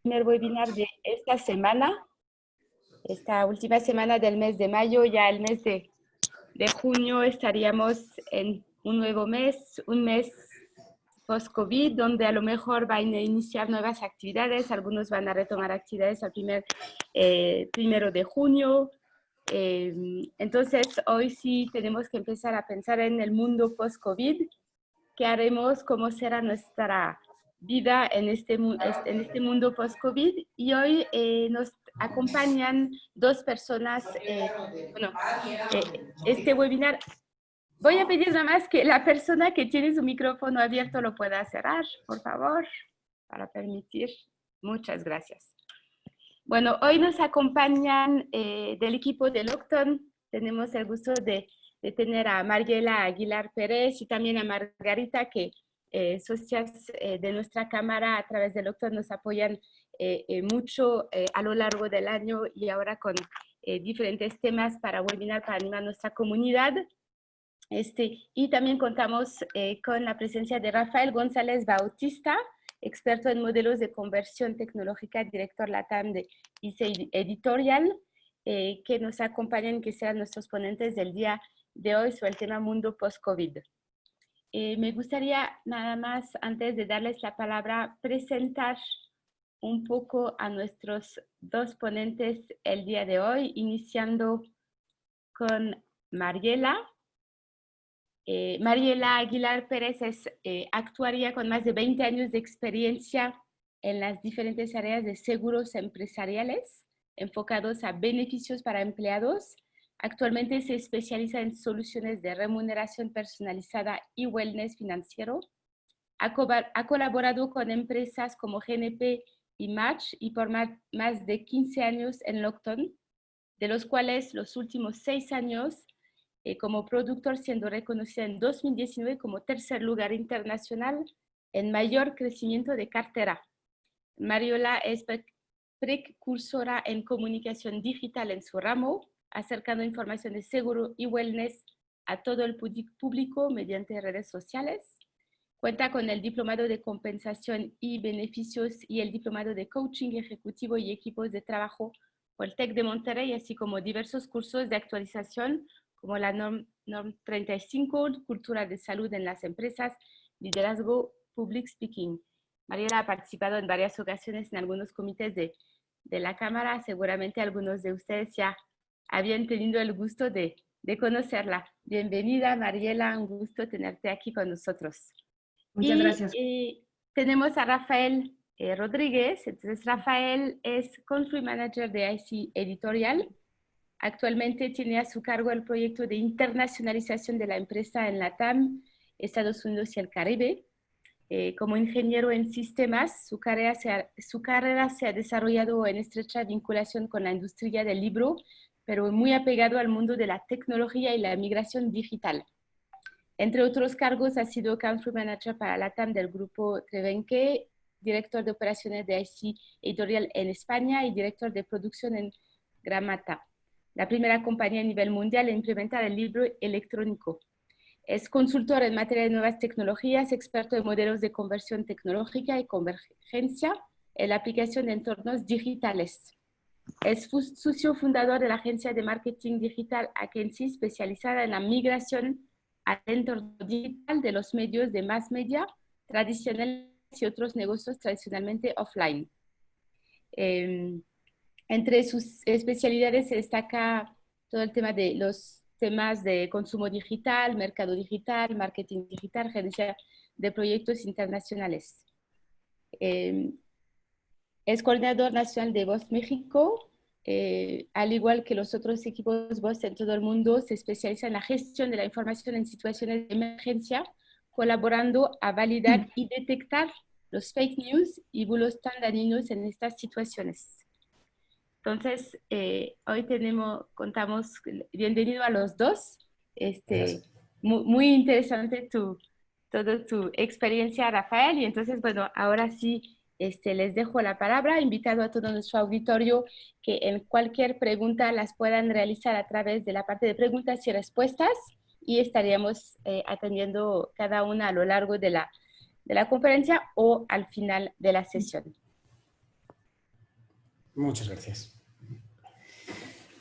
primer webinar de esta semana, esta última semana del mes de mayo. Ya el mes de junio estaríamos en un nuevo mes, un mes post-COVID, donde a lo mejor van a iniciar nuevas actividades, algunos van a retomar actividades al primero de junio. Entonces, hoy sí tenemos que empezar a pensar en el mundo post-COVID. ¿Qué haremos? ¿Cómo será nuestra vida en este mundo post-COVID? Y hoy nos acompañan dos personas. Este webinar, voy a pedir nada más que la persona que tiene su micrófono abierto lo pueda cerrar, por favor, para permitir. Muchas gracias. Bueno, hoy nos acompañan del equipo de Locton. Tenemos el gusto de tener a Mariela Aguilar Pérez y también a Margarita, que socias de nuestra cámara a través de Locton nos apoyan mucho a lo largo del año y ahora con diferentes temas para webinar, para animar nuestra comunidad. Y también contamos con la presencia de Rafael González Bautista, experto en modelos de conversión tecnológica, director LATAM de ICE Editorial, que nos acompañan, que serán nuestros ponentes del día de hoy sobre el tema mundo post-COVID. Me gustaría nada más, antes de darles la palabra, presentar un poco a nuestros dos ponentes el día de hoy, iniciando con Mariela. Mariela Aguilar Pérez es actuaria con más de 20 años de experiencia en las diferentes áreas de seguros empresariales enfocados a beneficios para empleados. Actualmente se especializa en soluciones de remuneración personalizada y wellness financiero. Ha colaborado con empresas como GNP y Match y por más de 15 años en Locton, de los cuales los últimos 6 años como productor, siendo reconocida en 2019 como tercer lugar internacional en mayor crecimiento de cartera. Mariela es precursora en comunicación digital en su ramo, acercando información de seguro y wellness a todo el público mediante redes sociales. Cuenta con el diplomado de compensación y beneficios y el diplomado de coaching ejecutivo y equipos de trabajo por el TEC de Monterrey, así como diversos cursos de actualización como la NORM 35, cultura de salud en las empresas, liderazgo, public speaking. Mariela ha participado en varias ocasiones en algunos comités de la Cámara. Seguramente algunos de ustedes ya habían tenido el gusto de conocerla. Bienvenida, Mariela, un gusto tenerte aquí con nosotros. Muchas gracias. Tenemos a Rafael Rodríguez. Entonces, Rafael es Country Manager de ICE Editorial. Actualmente tiene a su cargo el proyecto de internacionalización de la empresa en LATAM, Estados Unidos y el Caribe. Como ingeniero en sistemas, su carrera se ha desarrollado en estrecha vinculación con la industria del libro, pero muy apegado al mundo de la tecnología y la migración digital. Entre otros cargos, ha sido Country Manager para LATAM del grupo Trevenque, director de operaciones de ICE Editorial en España y director de producción en Gramata, la primera compañía a nivel mundial en implementar el libro electrónico. Es consultor en materia de nuevas tecnologías, experto en modelos de conversión tecnológica y convergencia en la aplicación de entornos digitales. Es socio fundador de la agencia de marketing digital Agency, especializada en la migración al entorno digital de los medios de mass media tradicionales y otros negocios tradicionalmente offline. Entre sus especialidades se destaca todo el tema de los temas de consumo digital, mercado digital, marketing digital, gerencia de proyectos internacionales. Es coordinador nacional de Voz México, al igual que los otros equipos Voz en todo el mundo, se especializa en la gestión de la información en situaciones de emergencia, colaborando a validar y detectar los fake news y bulos tan dañinos en estas situaciones. Entonces, hoy contamos, bienvenido a los dos. Muy interesante toda tu experiencia, Rafael. Y entonces, bueno, ahora sí les dejo la palabra, invitado a todo nuestro auditorio que en cualquier pregunta las puedan realizar a través de la parte de preguntas y respuestas y estaríamos atendiendo cada una a lo largo de la conferencia o al final de la sesión. Muchas gracias.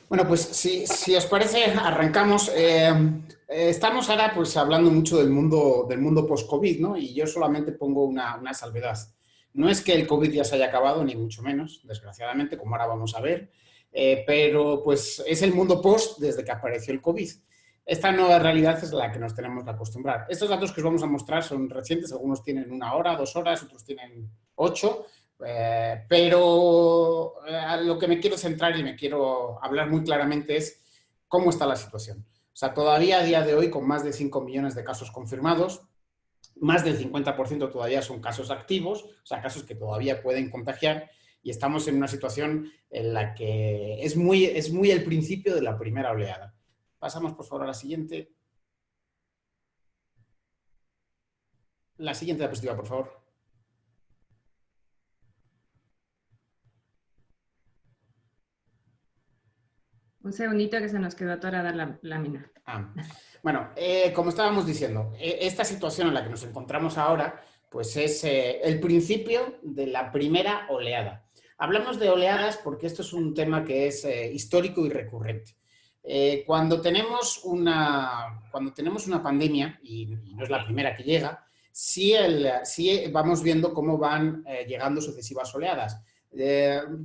Bueno, pues si os parece, arrancamos. Estamos ahora pues hablando mucho del mundo post-COVID, ¿no? Y yo solamente pongo una salvedad. No es que el COVID ya se haya acabado, ni mucho menos, desgraciadamente, como ahora vamos a ver, pero pues es el mundo post desde que apareció el COVID. Esta nueva realidad es la que nos tenemos que acostumbrar. Estos datos que os vamos a mostrar son recientes, algunos tienen 1 hora, 2 horas, otros tienen 8, pero a lo que me quiero centrar y me quiero hablar muy claramente es cómo está la situación. O sea, todavía a día de hoy, con más de 5 millones de casos confirmados, más del 50% todavía son casos activos, o sea, casos que todavía pueden contagiar, y estamos en una situación en la que es muy el principio de la primera oleada. Pasamos, por favor, a la siguiente. La siguiente diapositiva, por favor. Un segundito que se nos quedó atorada la lámina. Bueno, como estábamos diciendo, esta situación en la que nos encontramos ahora, pues es el principio de la primera oleada. Hablamos de oleadas porque esto es un tema que es histórico y recurrente. Cuando tenemos una pandemia, y no es la primera que llega, sí vamos viendo cómo van llegando sucesivas oleadas.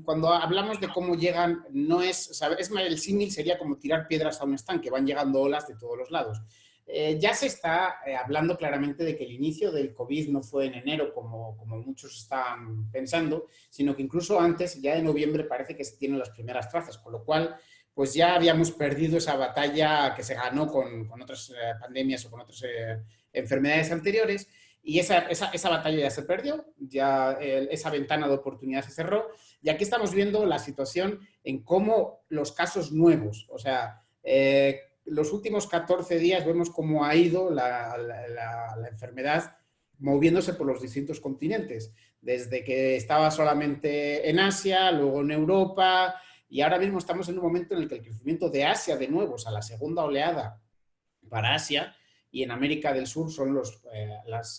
Cuando hablamos de cómo llegan, no es, el símil sería como tirar piedras a un estanque, van llegando olas de todos los lados. Ya se está hablando claramente de que el inicio del COVID no fue en enero, como muchos están pensando, sino que incluso antes, ya en noviembre, parece que se tienen las primeras trazas, con lo cual pues ya habíamos perdido esa batalla que se ganó con otras pandemias o con otras enfermedades anteriores. Y esa batalla ya se perdió, ya esa ventana de oportunidad se cerró, y aquí estamos viendo la situación en cómo los casos nuevos, o sea, los últimos 14 días vemos cómo ha ido la enfermedad moviéndose por los distintos continentes, desde que estaba solamente en Asia, luego en Europa, y ahora mismo estamos en un momento en el que el crecimiento de Asia, de nuevo, o sea, la segunda oleada para Asia, y en América del Sur son los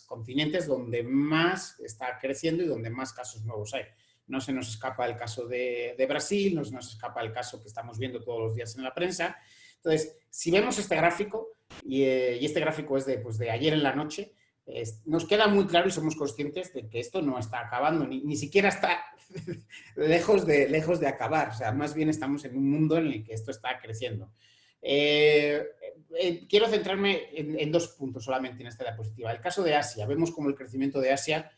continentes donde más está creciendo y donde más casos nuevos hay. No se nos escapa el caso de Brasil, no se nos escapa el caso que estamos viendo todos los días en la prensa. Entonces, si vemos este gráfico, y este gráfico es de ayer en la noche, nos queda muy claro y somos conscientes de que esto no está acabando, ni siquiera está lejos de acabar. O sea, más bien estamos en un mundo en el que esto está creciendo. Quiero centrarme en 2 puntos solamente en esta diapositiva. El caso de Asia, vemos como el crecimiento de Asia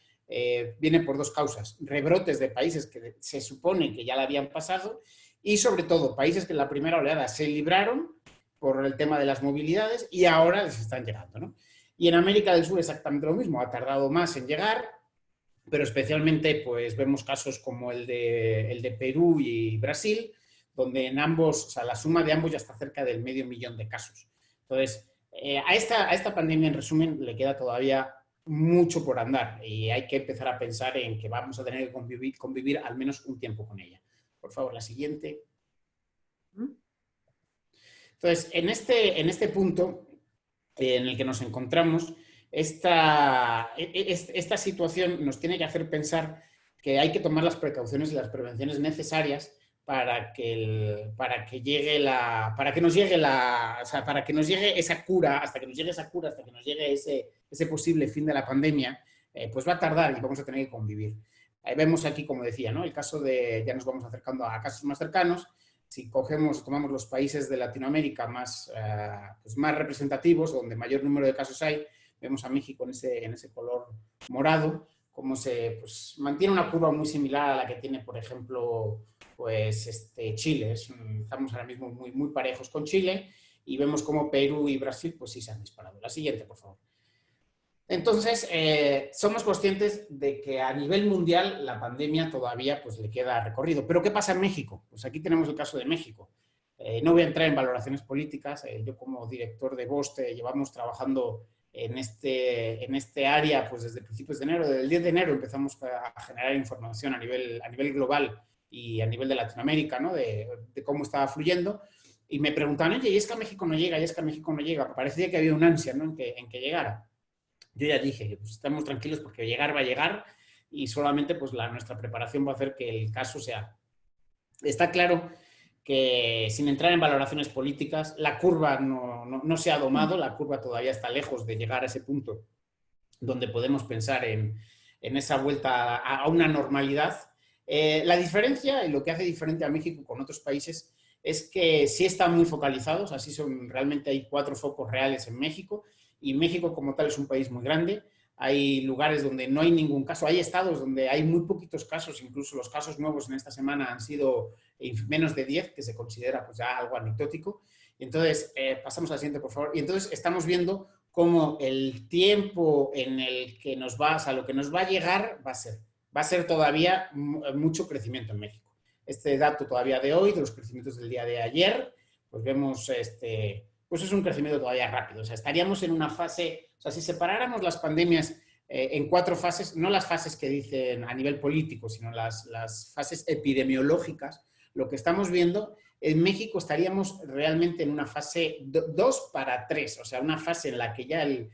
viene por 2 causas. Rebrotes de países que se supone que ya la habían pasado y sobre todo países que en la primera oleada se libraron por el tema de las movilidades y ahora les están llegando, ¿no? Y en América del Sur exactamente lo mismo, ha tardado más en llegar, pero especialmente pues vemos casos como el de Perú y Brasil, donde en ambos, o sea, la suma de ambos ya está cerca del 500.000 de casos. Entonces, a esta pandemia, en resumen, le queda todavía mucho por andar y hay que empezar a pensar en que vamos a tener que convivir al menos un tiempo con ella. Por favor, la siguiente. Entonces, en este punto en el que nos encontramos, esta situación nos tiene que hacer pensar que hay que tomar las precauciones y las prevenciones necesarias para que nos llegue esa cura, hasta que nos llegue ese posible fin de la pandemia, pues va a tardar y vamos a tener que convivir. Vemos aquí, como decía, ¿no? El caso ya nos vamos acercando a casos más cercanos. Si tomamos los países de Latinoamérica más representativos, donde mayor número de casos hay, vemos a México en ese color morado, como se mantiene una curva muy similar a la que tiene, por ejemplo, Chile. Estamos ahora mismo muy, muy parejos con Chile y vemos como Perú y Brasil pues sí se han disparado. La siguiente, por favor. Entonces, somos conscientes de que a nivel mundial la pandemia todavía pues, le queda recorrido. ¿Pero qué pasa en México? Pues aquí tenemos el caso de México. No voy a entrar en valoraciones políticas. Yo como director de Boste llevamos trabajando en este área pues, desde principios de enero. Desde el 10 de enero empezamos a generar información a nivel global y a nivel de Latinoamérica, ¿no? de cómo estaba fluyendo. Y me preguntaban, oye, ¿y es que a México no llega? ¿Y es que a México no llega? Parecía que había un ansia, ¿no? en que llegara. Yo ya dije, pues estamos tranquilos porque llegar va a llegar y solamente pues nuestra preparación va a hacer que el caso sea Está claro que, sin entrar en valoraciones políticas, la curva no se ha domado, la curva todavía está lejos de llegar a ese punto donde podemos pensar en esa vuelta a una normalidad. La diferencia, y lo que hace diferente a México con otros países, es que sí están muy focalizados, así son, realmente hay 4 focos reales en México, y México como tal es un país muy grande. Hay lugares donde no hay ningún caso, hay estados donde hay muy poquitos casos, incluso los casos nuevos en esta semana han sido menos de 10, que se considera pues ya algo anecdótico. Entonces, pasamos al siguiente, por favor. Y entonces estamos viendo cómo el tiempo en el que nos va, o sea, lo que nos va a llegar va a ser todavía mucho crecimiento en México. Este dato todavía de hoy, de los crecimientos del día de ayer, pues vemos, pues es un crecimiento todavía rápido. O sea, estaríamos en una fase, o sea, si separáramos las pandemias en 4 fases, no las fases que dicen a nivel político, sino las fases epidemiológicas, lo que estamos viendo, en México estaríamos realmente en una fase 2 para 3, o sea, una fase en la que ya el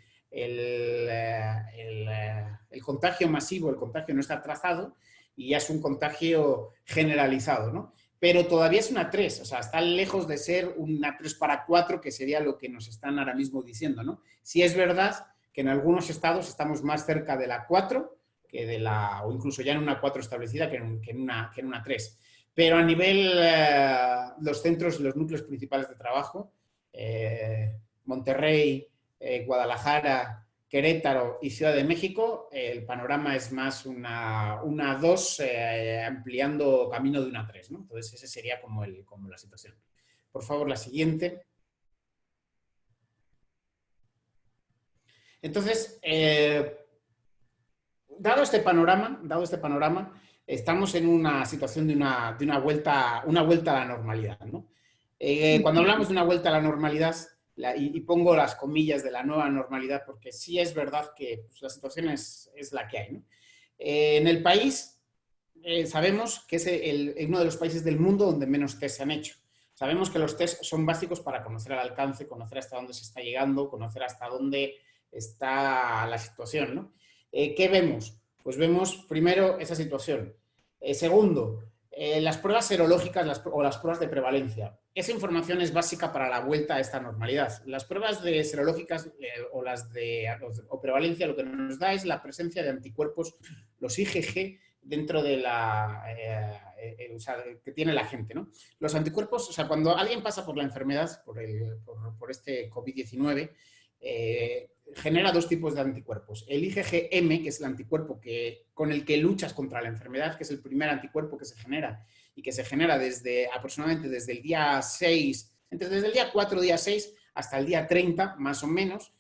contagio masivo, el contagio no está trazado y ya es un contagio generalizado, ¿no? Pero todavía es una 3, o sea, está lejos de ser una 3 para 4, que sería lo que nos están ahora mismo diciendo, ¿no? Si es verdad que en algunos estados estamos más cerca de la 4 que de o incluso ya en una 4 establecida que en una 3. Pero a nivel los centros y los núcleos principales de trabajo, Monterrey, Guadalajara, Querétaro y Ciudad de México, el panorama es más una 2 ampliando camino de una 3, ¿no? Entonces ese sería como la situación. Por favor, la siguiente. Entonces, dado este panorama, estamos en una situación de una vuelta a la normalidad, ¿no? Cuando hablamos de una vuelta a la normalidad, y pongo las comillas de la nueva normalidad, porque sí es verdad que pues, la situación es la que hay, ¿no? En el país, sabemos que es uno de los países del mundo donde menos test se han hecho. Sabemos que los test son básicos para conocer el alcance, conocer hasta dónde se está llegando, conocer hasta dónde está la situación, ¿no? ¿Qué vemos? Pues vemos primero esa situación. Segundo, las pruebas serológicas o las pruebas de prevalencia. Esa información es básica para la vuelta a esta normalidad. Las pruebas serológicas o prevalencia lo que nos da es la presencia de anticuerpos, los IgG, dentro de o sea, que tiene la gente, ¿no? Los anticuerpos, o sea, cuando alguien pasa por la enfermedad, por este COVID-19, genera 2 tipos de anticuerpos. El IgG-M, que es el anticuerpo con el que luchas contra la enfermedad, que es el primer anticuerpo que se genera y que se genera aproximadamente desde el día 6, desde el día 4, día 6 hasta el día 30, más o menos,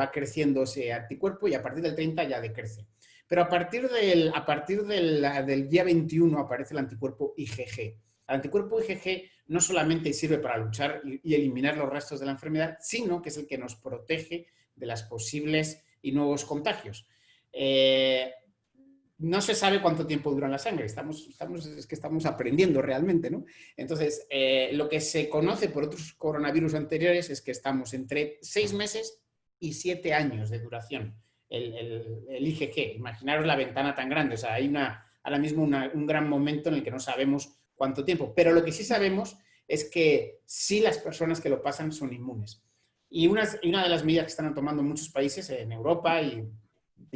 va creciendo ese anticuerpo y a partir del 30 ya decrece. Pero a partir del día 21 aparece el anticuerpo IgG. El anticuerpo IgG no solamente sirve para luchar y eliminar los restos de la enfermedad, sino que es el que nos protege de las posibles y nuevos contagios. No se sabe cuánto tiempo dura en la sangre, estamos aprendiendo realmente, ¿no? Entonces, lo que se conoce por otros coronavirus anteriores es que estamos entre 6 meses y 7 años de duración. El IgG, imaginaros la ventana tan grande, o sea, hay ahora mismo un gran momento en el que no sabemos cuánto tiempo, pero lo que sí sabemos es que sí las personas que lo pasan son inmunes. Y una de las medidas que están tomando muchos países en Europa y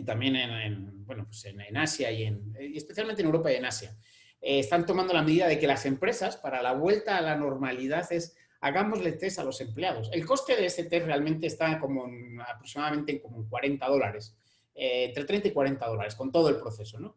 también en Asia y especialmente en Europa y en Asia, están tomando la medida de que las empresas, para la vuelta a la normalidad, hagámosle test a los empleados. El coste de ese test realmente está aproximadamente como en $40, entre 30 y $40, con todo el proceso, ¿no?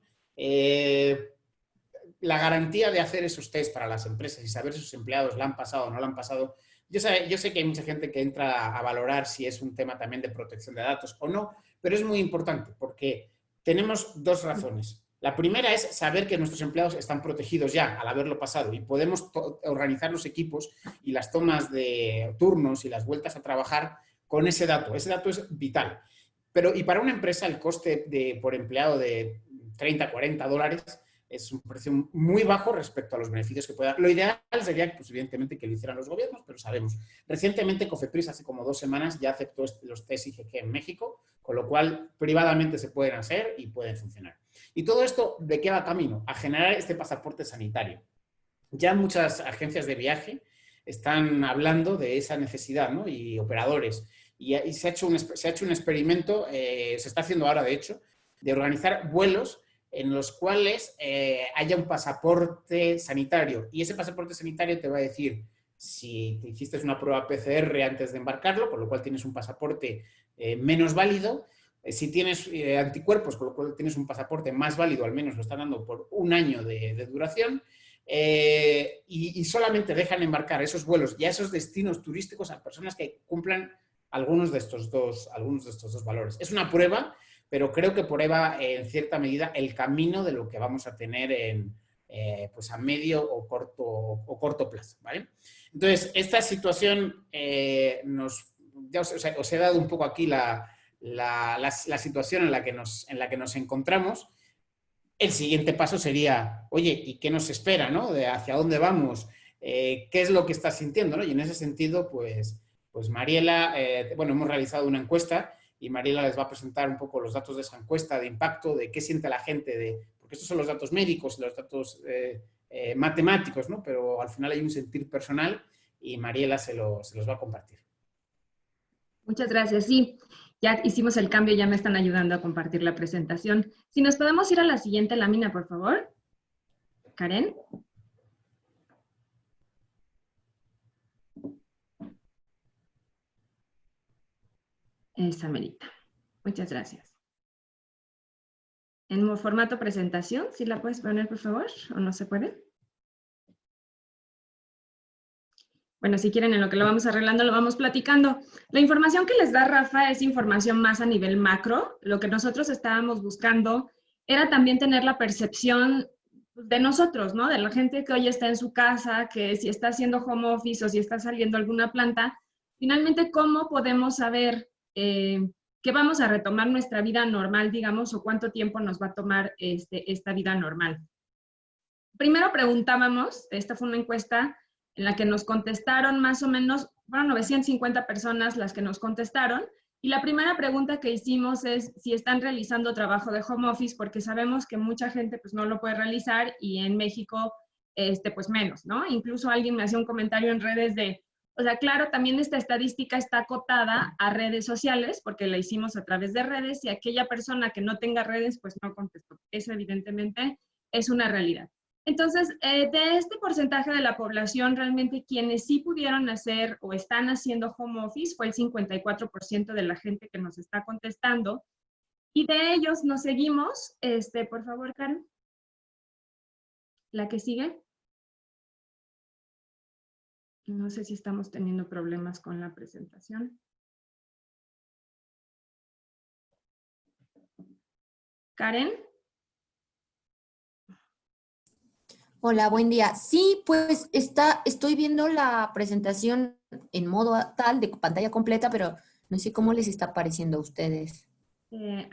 La garantía de hacer esos test para las empresas y saber si sus empleados la han pasado o no la han pasado. Yo sé que hay mucha gente que entra a valorar si es un tema también de protección de datos o no, pero es muy importante porque tenemos 2 razones. La primera es saber que nuestros empleados están protegidos ya al haberlo pasado y podemos organizar los equipos y las tomas de turnos y las vueltas a trabajar con ese dato. Ese dato es vital. Y para una empresa el coste por empleado de $30, $40 es un precio muy bajo respecto a los beneficios que puede dar. Lo ideal sería, pues, evidentemente, que lo hicieran los gobiernos, pero sabemos. Recientemente, Cofepris, hace como 2 semanas, ya aceptó los test IgG en México, con lo cual privadamente se pueden hacer y pueden funcionar. Y todo esto, ¿de qué va camino? A generar este pasaporte sanitario. ya muchas agencias de viaje están hablando de esa necesidad, ¿no? Y operadores. Y se ha hecho un experimento, se está haciendo ahora, de hecho, de organizar vuelos en los cuales haya un pasaporte sanitario. Y ese pasaporte sanitario te va a decir si te hiciste una prueba PCR antes de embarcarlo, con lo cual tienes un pasaporte menos válido. Si tienes anticuerpos, con lo cual tienes un pasaporte más válido, al menos lo están dando por un año de duración. Y solamente dejan embarcar esos vuelos y a esos destinos turísticos a personas que cumplan algunos de estos dos valores. Es una prueba, pero creo que prueba en cierta medida el camino de lo que vamos a tener pues a medio o corto plazo, ¿vale? Entonces, esta situación ya os he dado un poco aquí la situación en la que nos encontramos. El siguiente paso sería, oye, ¿y qué nos espera, no? ¿Hacia dónde vamos? ¿Qué es lo que estás sintiendo, no? Y en ese sentido, pues Mariela, bueno, hemos realizado una encuesta y Mariela les va a presentar un poco los datos de esa encuesta, de impacto, de qué siente la gente, porque estos son los datos médicos y los datos matemáticos, ¿no? Pero al final hay un sentir personal y Mariela se los va a compartir. Muchas gracias. Sí, ya hicimos el cambio, ya me están ayudando a compartir la presentación. Si nos podemos ir a la siguiente lámina, por favor. Karen. Esa merita. Muchas gracias. En formato presentación, ¿sí la puedes poner, por favor? ¿O no se puede? Bueno, si quieren, en lo que lo vamos arreglando, lo vamos platicando. La información que les da Rafa es información más a nivel macro. Lo que nosotros estábamos buscando era también tener la percepción de nosotros, ¿no? De la gente que hoy está en su casa, que si está haciendo home office o si está saliendo alguna planta, finalmente, ¿cómo podemos saber que vamos a retomar nuestra vida normal, digamos, o cuánto tiempo nos va a tomar esta vida normal? Primero preguntábamos, esta fue una encuesta en la que nos contestaron más o menos, bueno, 950 personas las que nos contestaron, y la primera pregunta que hicimos es si están realizando trabajo de home office, porque sabemos que mucha gente pues no lo puede realizar y en México pues menos, ¿no? Incluso alguien me hacía un comentario en redes de, o sea, claro, también esta estadística está acotada a redes sociales, porque la hicimos a través de redes, y aquella persona que no tenga redes, pues no contestó. Eso evidentemente es una realidad. Entonces, de este porcentaje de la población, realmente quienes sí pudieron hacer o están haciendo home office fue el 54% de la gente que nos está contestando. Y de ellos nos seguimos, por favor, Karen. La que sigue. No sé si estamos teniendo problemas con la presentación. Karen. Hola, buen día. Sí, pues estoy viendo la presentación en modo tal, de pantalla completa, pero no sé cómo les está pareciendo a ustedes.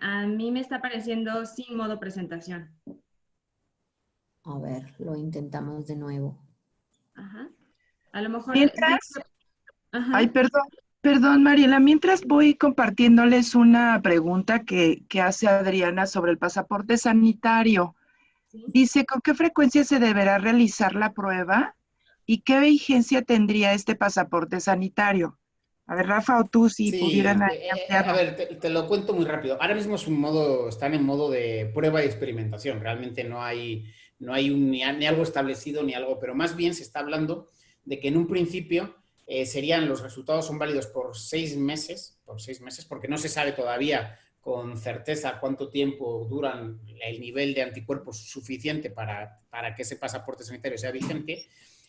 A mí me está apareciendo sin modo presentación. A ver, lo intentamos de nuevo. Ajá. A lo mejor... Mientras, Ajá. ay, perdón, Mariela, mientras voy compartiéndoles una pregunta que hace Adriana sobre el pasaporte sanitario. ¿Sí? Dice, ¿con qué frecuencia se deberá realizar la prueba y qué vigencia tendría este pasaporte sanitario? A ver, Rafa o tú, si pudieran ampliarlo. A ver, te lo cuento muy rápido. Ahora mismo están en modo de prueba y experimentación. Realmente no hay ni algo establecido ni algo, pero más bien se está hablando de que en un principio los resultados son válidos por 6 meses, porque no se sabe todavía con certeza cuánto tiempo duran el nivel de anticuerpos suficiente para que ese pasaporte sanitario sea vigente.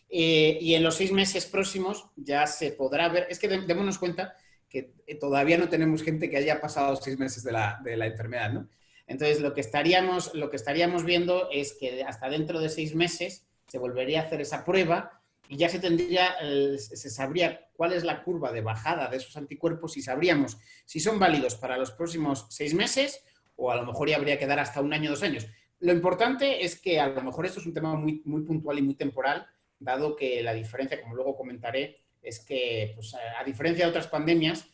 Y en los 6 meses próximos ya se podrá ver, es que démonos cuenta que todavía no tenemos gente que haya pasado 6 meses de la enfermedad, ¿no? Entonces, lo que estaríamos viendo es que hasta dentro de 6 meses se volvería a hacer esa prueba y ya se sabría cuál es la curva de bajada de esos anticuerpos y sabríamos si son válidos para los próximos 6 meses o a lo mejor ya habría que dar hasta 1 año, 2 años. Lo importante es que a lo mejor esto es un tema muy, muy puntual y muy temporal, dado que la diferencia, como luego comentaré, es que, pues, a diferencia de otras pandemias,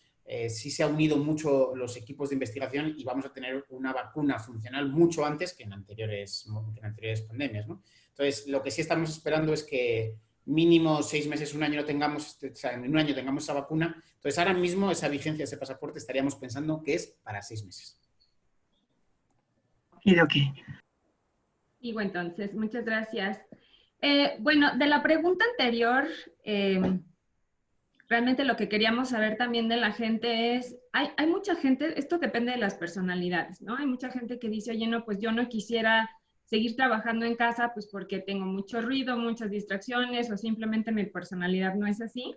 sí se han unido mucho los equipos de investigación y vamos a tener una vacuna funcional mucho antes que en anteriores pandemias, ¿no? Entonces, lo que sí estamos esperando es que mínimo 6 meses, un año no tengamos, o sea, en un año tengamos esa vacuna. Entonces, ahora mismo esa vigencia de ese pasaporte estaríamos pensando que es para 6 meses. Ok. Digo, entonces, muchas gracias. Bueno, de la pregunta anterior, realmente lo que queríamos saber también de la gente es, hay mucha gente, esto depende de las personalidades, ¿no? Hay mucha gente que dice, oye, no, pues yo no quisiera seguir trabajando en casa, pues porque tengo mucho ruido, muchas distracciones, o simplemente mi personalidad no es así.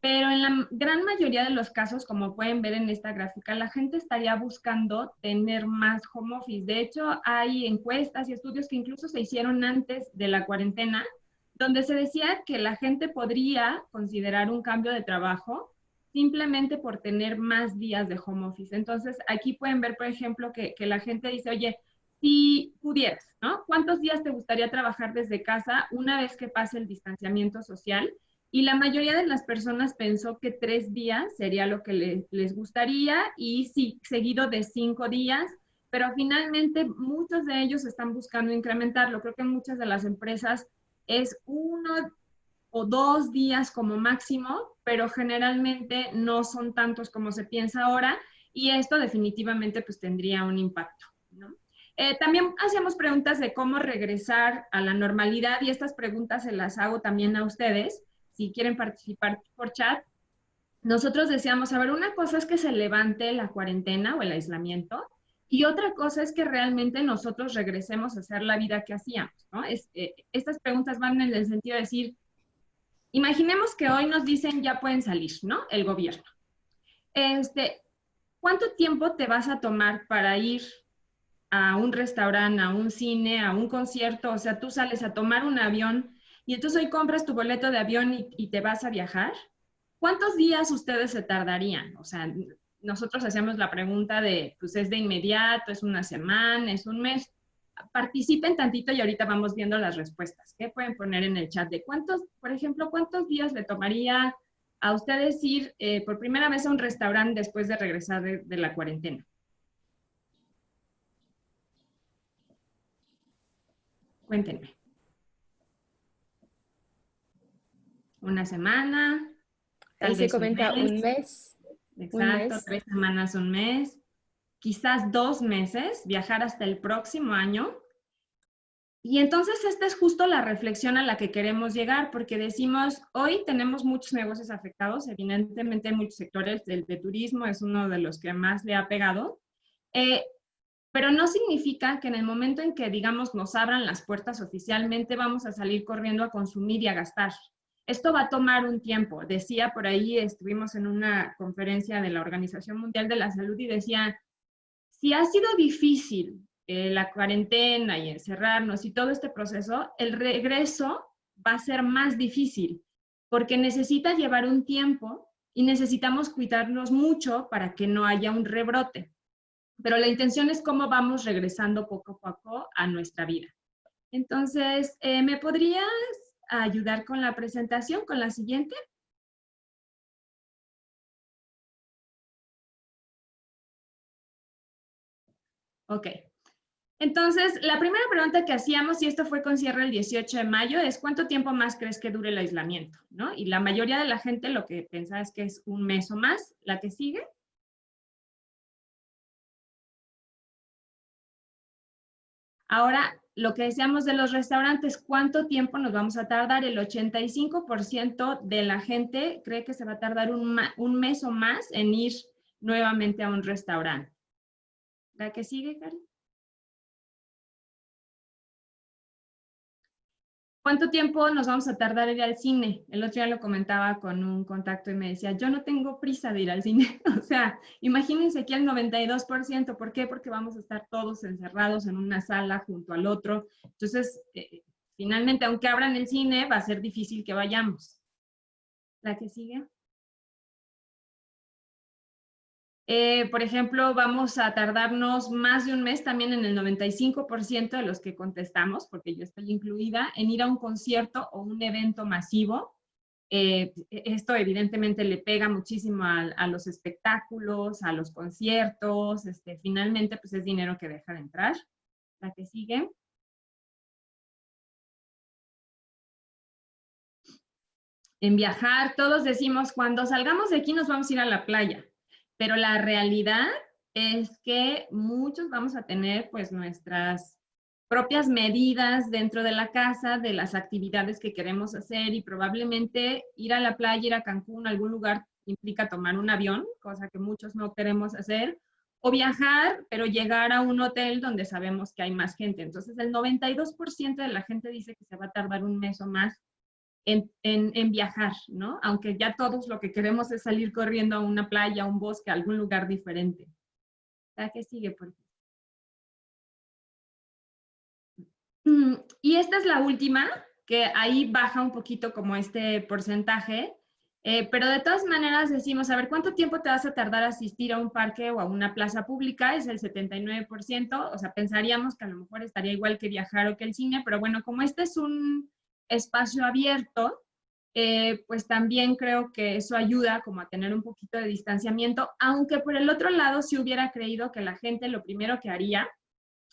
Pero en la gran mayoría de los casos, como pueden ver en esta gráfica, la gente estaría buscando tener más home office. De hecho, hay encuestas y estudios que incluso se hicieron antes de la cuarentena, donde se decía que la gente podría considerar un cambio de trabajo simplemente por tener más días de home office. Entonces, aquí pueden ver, por ejemplo, que la gente dice, oye, si pudieras, ¿no? ¿Cuántos días te gustaría trabajar desde casa una vez que pase el distanciamiento social? Y la mayoría de las personas pensó que 3 días sería lo que les gustaría y sí, seguido de 5 días, pero finalmente muchos de ellos están buscando incrementarlo. Creo que muchas de las empresas es 1 o 2 días como máximo, pero generalmente no son tantos como se piensa ahora y esto definitivamente pues tendría un impacto, ¿no? También hacíamos preguntas de cómo regresar a la normalidad y estas preguntas se las hago también a ustedes. Si quieren participar por chat, nosotros decíamos, a ver, una cosa es que se levante la cuarentena o el aislamiento y otra cosa es que realmente nosotros regresemos a hacer la vida que hacíamos, ¿no? Estas preguntas van en el sentido de decir, imaginemos que hoy nos dicen ya pueden salir, ¿no? El gobierno. ¿Cuánto tiempo te vas a tomar para ir a un restaurante, a un cine, a un concierto? O sea, tú sales a tomar un avión y entonces hoy compras tu boleto de avión y te vas a viajar. ¿Cuántos días ustedes se tardarían? O sea, nosotros hacíamos la pregunta de, pues es de inmediato, es una semana, es un mes. Participen tantito y ahorita vamos viendo las respuestas. ¿Qué pueden poner en el chat? De cuántos, por ejemplo, cuántos días le tomaría a ustedes ir por primera vez a un restaurante después de regresar de la cuarentena? Cuéntenme. ¿Una semana? Ahí se comenta un mes. Exacto, 3 semanas, un mes. Quizás 2 meses, viajar hasta el próximo año. Y entonces esta es justo la reflexión a la que queremos llegar, porque decimos, hoy tenemos muchos negocios afectados, evidentemente muchos sectores, el de turismo es uno de los que más le ha pegado, pero no significa que en el momento en que, digamos, nos abran las puertas oficialmente, vamos a salir corriendo a consumir y a gastar. Esto va a tomar un tiempo. Decía por ahí, estuvimos en una conferencia de la Organización Mundial de la Salud y decía, si ha sido difícil la cuarentena y encerrarnos y todo este proceso, el regreso va a ser más difícil porque necesita llevar un tiempo y necesitamos cuidarnos mucho para que no haya un rebrote. Pero la intención es cómo vamos regresando poco a poco a nuestra vida. Entonces, ¿me podrías ayudar con la presentación, con la siguiente? Ok. Entonces, la primera pregunta que hacíamos, y esto fue con cierre el 18 de mayo, es ¿cuánto tiempo más crees que dure el aislamiento? ¿No? Y la mayoría de la gente lo que piensa es que es un mes o más. ¿La que sigue? Ahora, lo que decíamos de los restaurantes, ¿cuánto tiempo nos vamos a tardar? El 85% de la gente cree que se va a tardar un mes o más en ir nuevamente a un restaurante. ¿La que sigue, Karen? ¿Cuánto tiempo nos vamos a tardar en ir al cine? El otro día lo comentaba con un contacto y me decía, yo no tengo prisa de ir al cine. O sea, imagínense que el 92%, ¿por qué? Porque vamos a estar todos encerrados en una sala junto al otro. Entonces, finalmente, aunque abran el cine, va a ser difícil que vayamos. ¿La que sigue? Por ejemplo, vamos a tardarnos más de un mes también en el 95% de los que contestamos, porque yo estoy incluida, en ir a un concierto o un evento masivo. Esto evidentemente le pega muchísimo a los espectáculos, a los conciertos, finalmente pues es dinero que deja de entrar. La que sigue. En viajar, todos decimos, cuando salgamos de aquí nos vamos a ir a la playa, pero la realidad es que muchos vamos a tener pues nuestras propias medidas dentro de la casa, de las actividades que queremos hacer, y probablemente ir a la playa, ir a Cancún, a algún lugar, implica tomar un avión, cosa que muchos no queremos hacer, o viajar, pero llegar a un hotel donde sabemos que hay más gente. Entonces, el 92% de la gente dice que se va a tardar un mes o más en viajar, ¿no? Aunque ya todos lo que queremos es salir corriendo a una playa, a un bosque, a algún lugar diferente. ¿La que sigue, por favor? Y esta es la última, que ahí baja un poquito como este porcentaje, pero de todas maneras decimos, a ver, ¿cuánto tiempo te vas a tardar a asistir a un parque o a una plaza pública? Es el 79%, o sea, pensaríamos que a lo mejor estaría igual que viajar o que el cine, pero bueno, como este es un espacio abierto, pues también creo que eso ayuda como a tener un poquito de distanciamiento, aunque por el otro lado sí hubiera creído que la gente lo primero que haría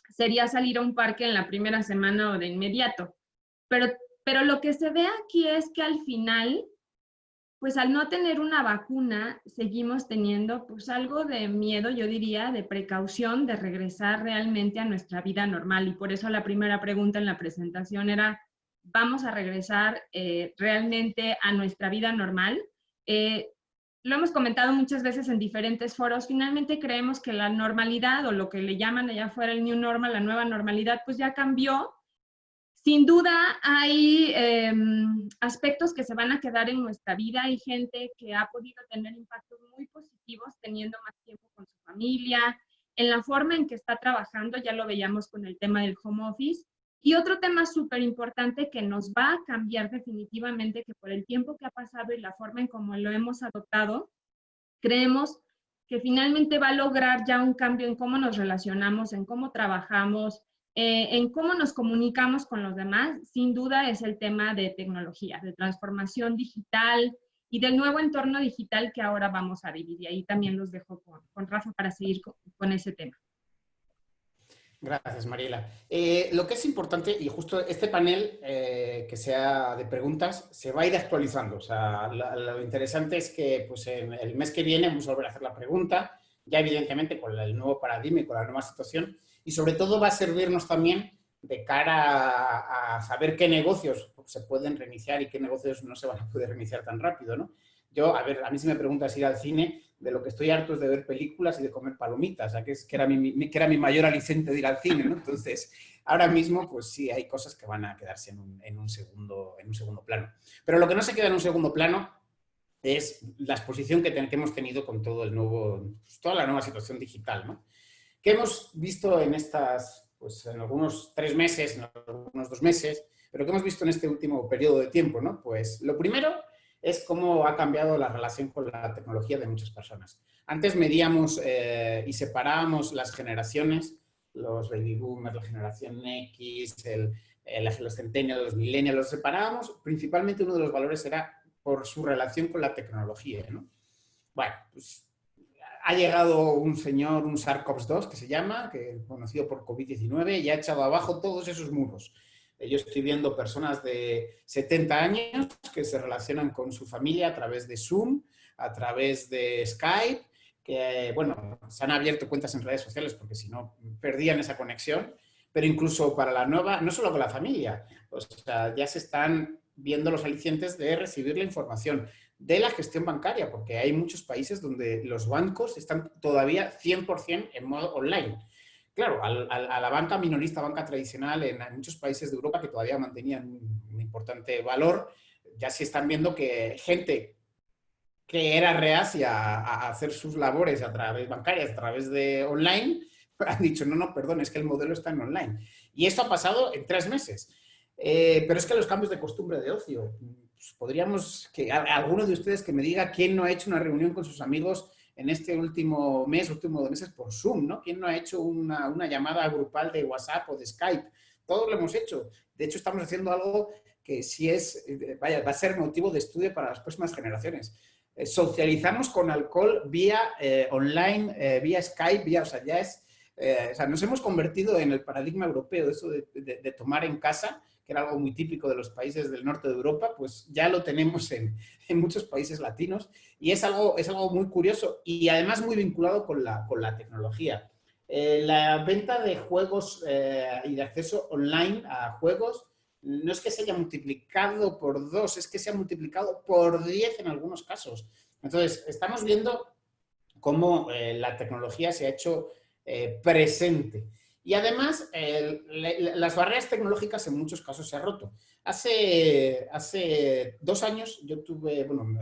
sería salir a un parque en la primera semana o de inmediato. Pero lo que se ve aquí es que al final, pues al no tener una vacuna, seguimos teniendo pues algo de miedo, yo diría, de precaución, de regresar realmente a nuestra vida normal. Y por eso la primera pregunta en la presentación era, ¿vamos a regresar realmente a nuestra vida normal? Lo hemos comentado muchas veces en diferentes foros, finalmente creemos que la normalidad, o lo que le llaman allá afuera el new normal, la nueva normalidad, pues ya cambió. Sin duda hay aspectos que se van a quedar en nuestra vida. Hay gente que ha podido tener impactos muy positivos teniendo más tiempo con su familia, en la forma en que está trabajando, ya lo veíamos con el tema del home office. Y otro tema súper importante que nos va a cambiar definitivamente, que por el tiempo que ha pasado y la forma en cómo lo hemos adoptado, creemos que finalmente va a lograr ya un cambio en cómo nos relacionamos, en cómo trabajamos, en cómo nos comunicamos con los demás. Sin duda es el tema de tecnología, de transformación digital y del nuevo entorno digital que ahora vamos a vivir. Y ahí también los dejo con Rafa para seguir con ese tema. Gracias, Mariela. Lo que es importante, y justo este panel que sea de preguntas, se va a ir actualizando. O sea, lo interesante es que pues, en el mes que viene vamos a volver a hacer la pregunta, ya evidentemente con el nuevo paradigma y con la nueva situación, y sobre todo va a servirnos también de cara a saber qué negocios se pueden reiniciar y qué negocios no se van a poder reiniciar tan rápido, ¿no? Yo, a ver, a mí si me preguntas ir al cine, de lo que estoy harto es de ver películas y de comer palomitas, o sea, que era mi mayor aliciente de ir al cine, ¿no? Entonces, ahora mismo, pues sí, hay cosas que van a quedarse en un segundo plano. Pero lo que no se queda en un segundo plano es la exposición que hemos tenido con todo toda la nueva situación digital, ¿no? ¿Qué hemos visto en pues en algunos 3 meses, en algunos 2 meses, pero qué hemos visto en este último periodo de tiempo, ¿no? Pues lo primero es cómo ha cambiado la relación con la tecnología de muchas personas. Antes medíamos y separábamos las generaciones, los baby boomers, la generación X, los centennials, los millennials, los separábamos. Principalmente uno de los valores era por su relación con la tecnología, ¿no? Bueno, pues ha llegado un señor, un SARS-CoV-2 que se llama, conocido por COVID-19, y ha echado abajo todos esos muros. Yo estoy viendo personas de 70 años que se relacionan con su familia a través de Zoom, a través de Skype, que, bueno, se han abierto cuentas en redes sociales porque si no perdían esa conexión, pero incluso para la nueva, no solo con la familia, o sea, ya se están viendo los alicientes de recibir la información de la gestión bancaria, porque hay muchos países donde los bancos están todavía 100% en modo online. Claro, a la banca minorista, banca tradicional, en muchos países de Europa que todavía mantenían un importante valor, ya se están viendo que gente que era reacia a hacer sus labores bancarias a través de online, han dicho, no, perdón, es que el modelo está en online. Y esto ha pasado en 3 meses. Pero es que los cambios de costumbre de ocio, pues podríamos, alguno de ustedes que me diga quién no ha hecho una reunión con sus amigos en este último 2 meses por Zoom, ¿no? ¿Quién no ha hecho una llamada grupal de WhatsApp o de Skype todos lo hemos hecho. De hecho, estamos haciendo algo que sí va a ser motivo de estudio para las próximas generaciones. Socializamos con alcohol vía online, vía Skype, o sea, ya es... o sea, nos hemos convertido en el paradigma europeo, eso de tomar en casa, que era algo muy típico de los países del norte de Europa, pues ya lo tenemos en muchos países latinos y es algo muy curioso y además muy vinculado con la tecnología. La venta de juegos y de acceso online a juegos no es que se haya multiplicado por 2, es que se ha multiplicado por 10 en algunos casos. Entonces, estamos viendo cómo la tecnología se ha hecho presente. Y además, las barreras tecnológicas en muchos casos se han roto. Hace 2 años yo tuve, bueno,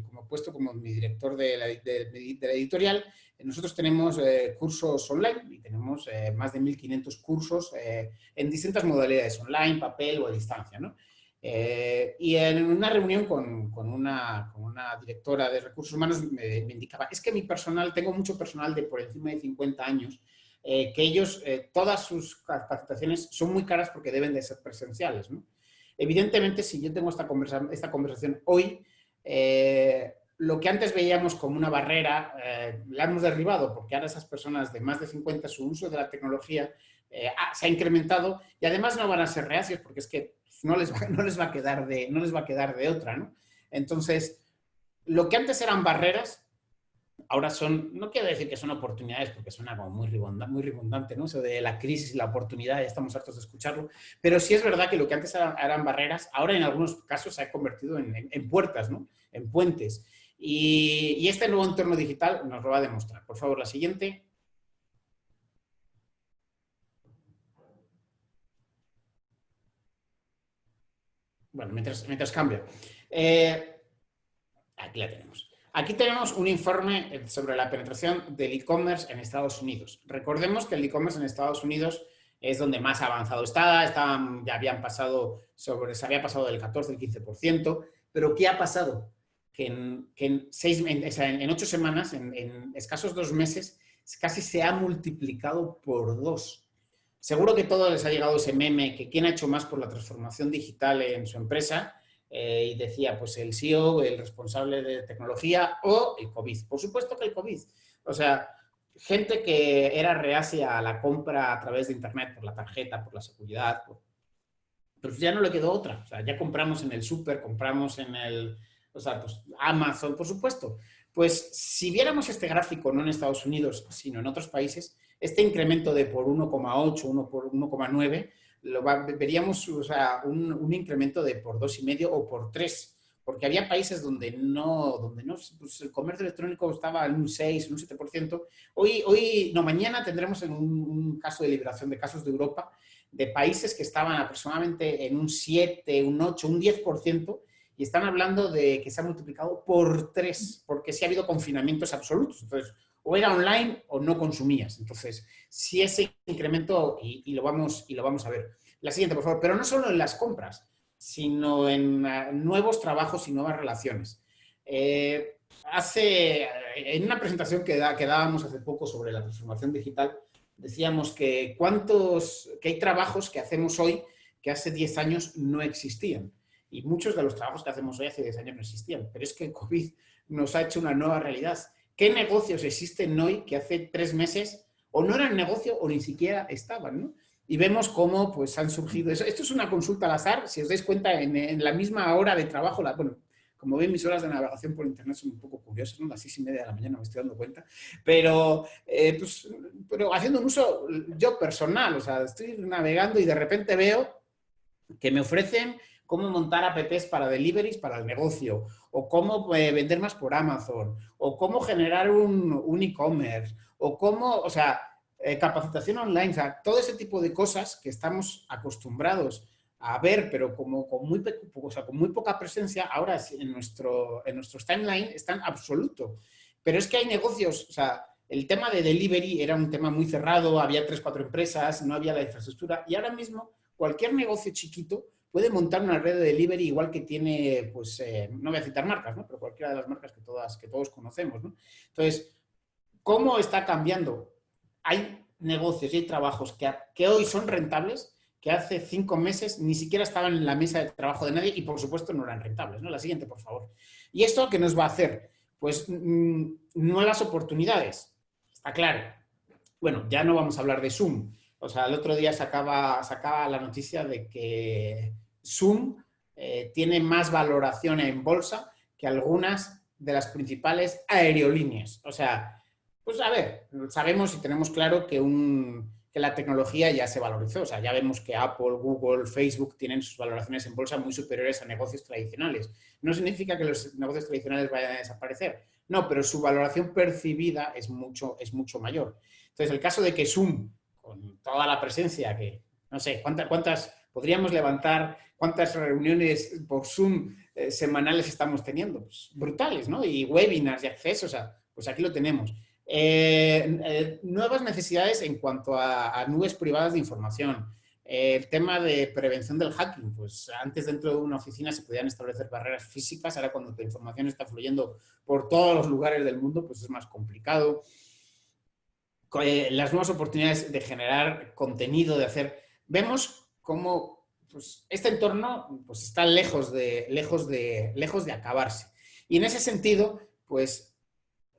como puesto como mi director de la editorial, nosotros tenemos cursos online y tenemos más de 1.500 cursos en distintas modalidades, online, papel o a distancia, ¿no? Y en una reunión con una directora de recursos humanos me indicaba, es que mi personal, tengo mucho personal de por encima de 50 años, que ellos, todas sus capacitaciones son muy caras porque deben de ser presenciales, ¿no? Evidentemente, si yo tengo esta conversación hoy, lo que antes veíamos como una barrera, la hemos derribado porque ahora esas personas de más de 50, su uso de la tecnología se ha incrementado y además no van a ser reacios porque es que no les va a quedar de otra, ¿no? Entonces, lo que antes eran barreras, ahora son, no quiero decir que son oportunidades porque suena como muy ridundante, ¿no? Eso de la crisis y la oportunidad, ya estamos hartos de escucharlo, pero sí es verdad que lo que antes eran barreras, ahora en algunos casos se ha convertido en puertas, ¿no? En puentes. Y este nuevo entorno digital nos lo va a demostrar. Por favor, la siguiente. Bueno, mientras cambia. Aquí la tenemos. Aquí tenemos un informe sobre la penetración del e-commerce en Estados Unidos. Recordemos que el e-commerce en Estados Unidos es donde más avanzado está. Ya se había pasado del 14 al 15%, pero ¿qué ha pasado? Que en 8 semanas, en escasos 2 meses, casi se ha multiplicado por 2. Seguro que todos les ha llegado ese meme que quién ha hecho más por la transformación digital en su empresa, y decía, pues el CEO, el responsable de tecnología o el COVID. Por supuesto que el COVID. O sea, gente que era reacia a la compra a través de Internet por la tarjeta, por la seguridad, pero ya no le quedó otra. O sea, ya compramos en el súper, compramos en pues Amazon, por supuesto. Pues si viéramos este gráfico no en Estados Unidos, sino en otros países, este incremento de por 1,8, 1 por 1,9, veríamos, o sea, un incremento de por 2,5 o por 3, porque había países donde pues el comercio electrónico estaba en un 6, un 7%. Mañana tendremos un caso de liberación de casos de Europa, de países que estaban aproximadamente en un 7, un 8, un 10%, y están hablando de que se ha multiplicado por 3, porque sí ha habido confinamientos absolutos. Entonces, o era online o no consumías. Entonces, sí ese incremento y lo vamos a ver. La siguiente, por favor. Pero no solo en las compras, sino en nuevos trabajos y nuevas relaciones. En una presentación que dábamos hace poco sobre la transformación digital, decíamos que hay trabajos que hacemos hoy que hace 10 años no existían. Y muchos de los trabajos que hacemos hoy hace 10 años no existían. Pero es que el COVID nos ha hecho una nueva realidad. ¿Qué negocios existen hoy que hace 3 meses o no eran negocio o ni siquiera estaban, ¿no? Y vemos cómo pues, han surgido. Esto es una consulta al azar. Si os dais cuenta, en la misma hora de trabajo, bueno, como ven, mis horas de navegación por internet son un poco curiosas, ¿no? Las 6:30 de la mañana me estoy dando cuenta. Pero haciendo un uso yo personal, o sea, estoy navegando y de repente veo que me ofrecen cómo montar apps para deliveries para el negocio, o cómo vender más por Amazon, o cómo generar un e-commerce, o sea, capacitación online, o sea, todo ese tipo de cosas que estamos acostumbrados a ver, pero con muy poca presencia, ahora en nuestros timeline están absoluto. Pero es que hay negocios, o sea, el tema de delivery era un tema muy cerrado, había 3, 4 empresas, no había la infraestructura, y ahora mismo cualquier negocio chiquito puede montar una red de delivery igual que tiene, pues, no voy a citar marcas, ¿no? Pero cualquiera de las marcas que todos conocemos, ¿no? Entonces, ¿cómo está cambiando? Hay negocios y hay trabajos que hoy son rentables, que hace 5 meses ni siquiera estaban en la mesa de trabajo de nadie y, por supuesto, no eran rentables, ¿no? La siguiente, por favor. ¿Y esto qué nos va a hacer? Pues nuevas oportunidades, está claro. Bueno, ya no vamos a hablar de Zoom. O sea, el otro día sacaba la noticia de que Zoom tiene más valoración en bolsa que algunas de las principales aerolíneas. O sea, pues a ver, sabemos y tenemos claro que la tecnología ya se valorizó. O sea, ya vemos que Apple, Google, Facebook tienen sus valoraciones en bolsa muy superiores a negocios tradicionales. No significa que los negocios tradicionales vayan a desaparecer. No, pero su valoración percibida es mucho mayor. Entonces, el caso de que Zoom, con toda la presencia que, no sé, ¿cuántas podríamos levantar? ¿Cuántas reuniones por Zoom semanales estamos teniendo? Pues brutales, ¿no? Y webinars y accesos, o sea, pues aquí lo tenemos. Nuevas necesidades en cuanto a nubes privadas de información. El tema de prevención del hacking, pues antes dentro de una oficina se podían establecer barreras físicas, ahora cuando la información está fluyendo por todos los lugares del mundo, pues es más complicado. Las nuevas oportunidades de generar contenido, de hacer... Vemos cómo pues, este entorno pues, está lejos de acabarse. Y en ese sentido, pues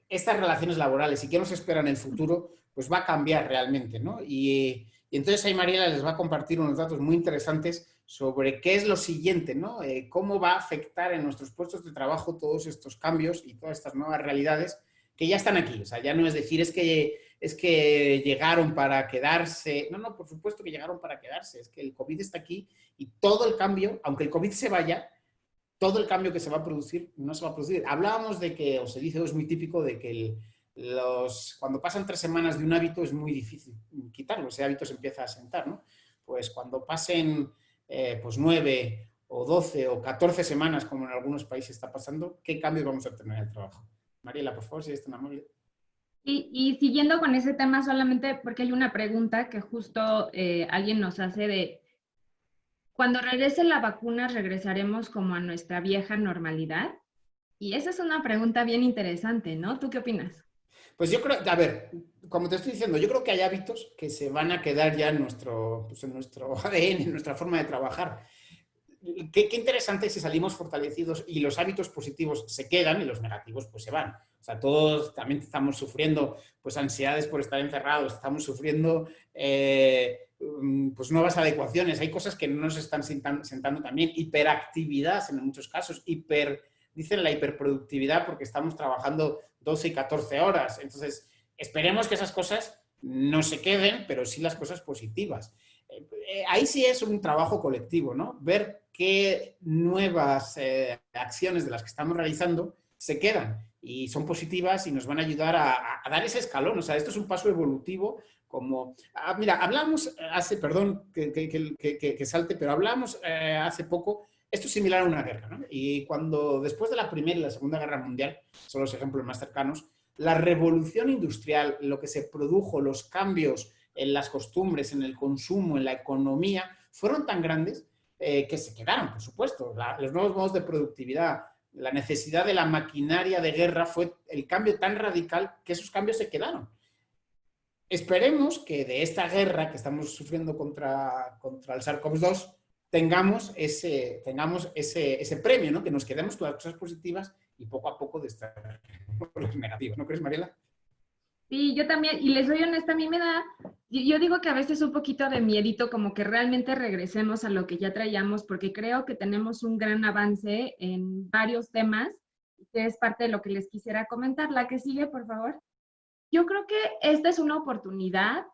estas relaciones laborales y qué nos espera en el futuro, pues va a cambiar realmente, ¿no? Y entonces ahí Mariela les va a compartir unos datos muy interesantes sobre qué es lo siguiente, ¿no? Cómo va a afectar en nuestros puestos de trabajo todos estos cambios y todas estas nuevas realidades que ya están aquí. O sea, ya no es decir, es que llegaron para quedarse. No, por supuesto que llegaron para quedarse. Es que el COVID está aquí y todo el cambio, aunque el COVID se vaya, todo el cambio que se va a producir no se va a producir. Hablábamos de que, o se dice, es muy típico de que cuando pasan 3 semanas de un hábito es muy difícil quitarlo, ese hábito se empieza a sentar, ¿no? Pues cuando pasen pues 9 o 12 o 14 semanas, como en algunos países está pasando, ¿qué cambios vamos a tener en el trabajo? Mariela, por favor, si eres tan amable. Y siguiendo con ese tema, solamente porque hay una pregunta que justo alguien nos hace de, cuando regrese la vacuna, ¿regresaremos como a nuestra vieja normalidad? Y esa es una pregunta bien interesante, ¿no? ¿Tú qué opinas? Pues yo creo, a ver, como te estoy diciendo, yo creo que hay hábitos que se van a quedar ya en nuestro ADN, en nuestra forma de trabajar. Qué interesante si salimos fortalecidos y los hábitos positivos se quedan y los negativos pues se van. O sea, todos también estamos sufriendo pues ansiedades por estar encerrados, estamos sufriendo pues nuevas adecuaciones. Hay cosas que no nos están sentando también. Hiperactividad en muchos casos, dicen la hiperproductividad porque estamos trabajando 12 y 14 horas. Entonces, esperemos que esas cosas no se queden, pero sí las cosas positivas. Ahí sí es un trabajo colectivo, ¿no? Ver qué nuevas acciones de las que estamos realizando se quedan y son positivas y nos van a ayudar a dar ese escalón. O sea, esto es un paso evolutivo como... mira, hablamos perdón que salte, pero hablamos hace poco, esto es similar a una guerra, ¿no? Y cuando después de la Primera y la Segunda Guerra Mundial, son los ejemplos más cercanos, la revolución industrial, lo que se produjo, los cambios en las costumbres, en el consumo, en la economía, fueron tan grandes que se quedaron, por supuesto. Los nuevos modos de productividad, la necesidad de la maquinaria de guerra fue el cambio tan radical que esos cambios se quedaron. Esperemos que de esta guerra que estamos sufriendo contra el SARS-CoV-2 tengamos ese premio, ¿no? Que nos quedemos con las cosas positivas y poco a poco de estar con las negativas. ¿No crees, Mariela? Sí, yo también, y les soy honesta, a mí me da, yo digo que a veces un poquito de miedito, como que realmente regresemos a lo que ya traíamos, porque creo que tenemos un gran avance en varios temas, que es parte de lo que les quisiera comentar. La que sigue, por favor. Yo creo que esta es una oportunidad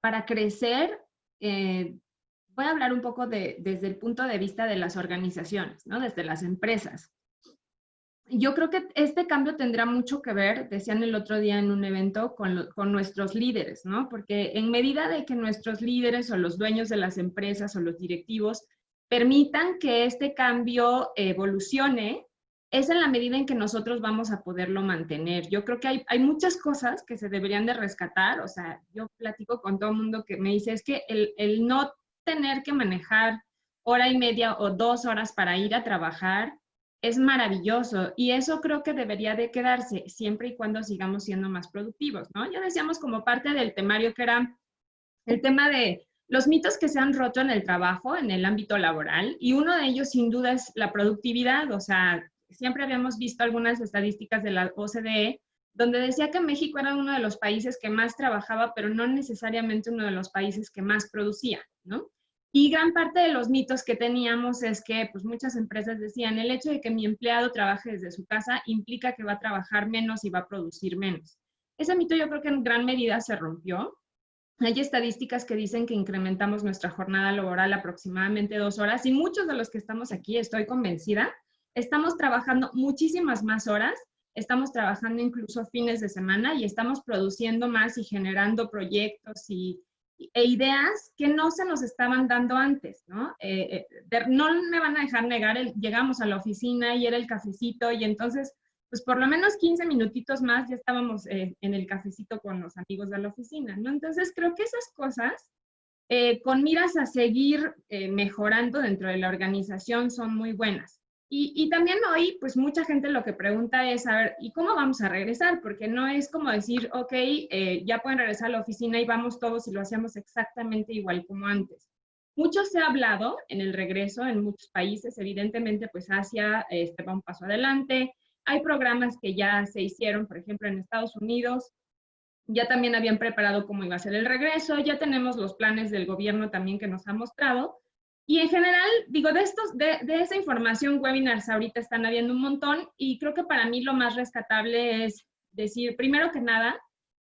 para crecer. Voy a hablar un poco desde el punto de vista de las organizaciones, ¿no? Desde las empresas. Yo creo que este cambio tendrá mucho que ver, decían el otro día en un evento, con nuestros líderes, ¿no? Porque en medida de que nuestros líderes o los dueños de las empresas o los directivos permitan que este cambio evolucione, es en la medida en que nosotros vamos a poderlo mantener. Yo creo que hay muchas cosas que se deberían de rescatar. O sea, yo platico con todo el mundo que me dice, es que el no tener que manejar 1:30 o 2 horas para ir a trabajar es maravilloso, y eso creo que debería de quedarse siempre y cuando sigamos siendo más productivos, ¿no? Ya decíamos como parte del temario que era el tema de los mitos que se han roto en el trabajo, en el ámbito laboral, y uno de ellos sin duda es la productividad. O sea, siempre habíamos visto algunas estadísticas de la OCDE, donde decía que México era uno de los países que más trabajaba, pero no necesariamente uno de los países que más producía, ¿no? Y gran parte de los mitos que teníamos es que pues, muchas empresas decían, el hecho de que mi empleado trabaje desde su casa implica que va a trabajar menos y va a producir menos. Ese mito yo creo que en gran medida se rompió. Hay estadísticas que dicen que incrementamos nuestra jornada laboral aproximadamente 2 horas, y muchos de los que estamos aquí, estoy convencida, estamos trabajando muchísimas más horas, estamos trabajando incluso fines de semana y estamos produciendo más y generando proyectos e ideas que no se nos estaban dando antes, ¿no? No me van a dejar negar, llegamos a la oficina y era el cafecito, y entonces, pues por lo menos 15 minutitos más ya estábamos en el cafecito con los amigos de la oficina, ¿no? Entonces creo que esas cosas, con miras a seguir mejorando dentro de la organización, son muy buenas. Y también hoy, pues mucha gente lo que pregunta es, a ver, ¿y cómo vamos a regresar? Porque no es como decir, ok, ya pueden regresar a la oficina y vamos todos y lo hacemos exactamente igual como antes. Mucho se ha hablado en el regreso en muchos países, evidentemente pues Asia va un paso adelante. Hay programas que ya se hicieron, por ejemplo, en Estados Unidos, ya también habían preparado cómo iba a ser el regreso, ya tenemos los planes del gobierno también que nos ha mostrado. Y en general, digo, de esa información, webinars ahorita están habiendo un montón, y creo que para mí lo más rescatable es decir, primero que nada,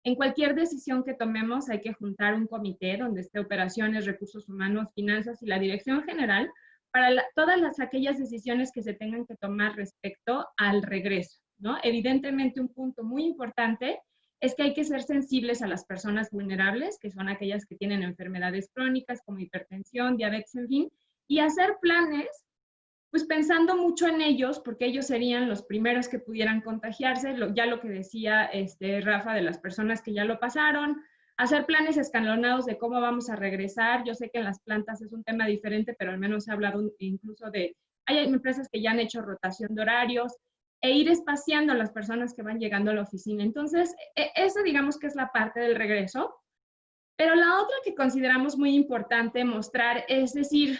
en cualquier decisión que tomemos hay que juntar un comité donde esté operaciones, recursos humanos, finanzas y la dirección general para todas aquellas decisiones que se tengan que tomar respecto al regreso, ¿no? Evidentemente, un punto muy importante es que hay que ser sensibles a las personas vulnerables, que son aquellas que tienen enfermedades crónicas como hipertensión, diabetes, en fin, y hacer planes, pues pensando mucho en ellos, porque ellos serían los primeros que pudieran contagiarse, ya lo que decía Rafa de las personas que ya lo pasaron, hacer planes escalonados de cómo vamos a regresar. Yo sé que en las plantas es un tema diferente, pero al menos se ha hablado incluso hay empresas que ya han hecho rotación de horarios, e ir espaciando a las personas que van llegando a la oficina. Entonces, esa digamos que es la parte del regreso. Pero la otra que consideramos muy importante mostrar es decir,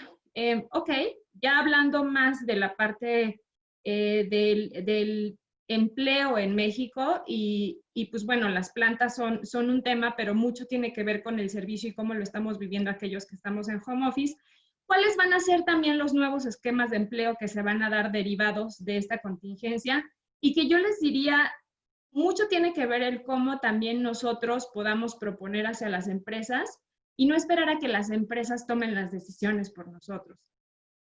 ok, ya hablando más de la parte del empleo en México, y pues bueno, las plantas son un tema, pero mucho tiene que ver con el servicio y cómo lo estamos viviendo aquellos que estamos en home office. ¿Cuáles van a ser también los nuevos esquemas de empleo que se van a dar derivados de esta contingencia? Y que yo les diría, mucho tiene que ver el cómo también nosotros podamos proponer hacia las empresas y no esperar a que las empresas tomen las decisiones por nosotros.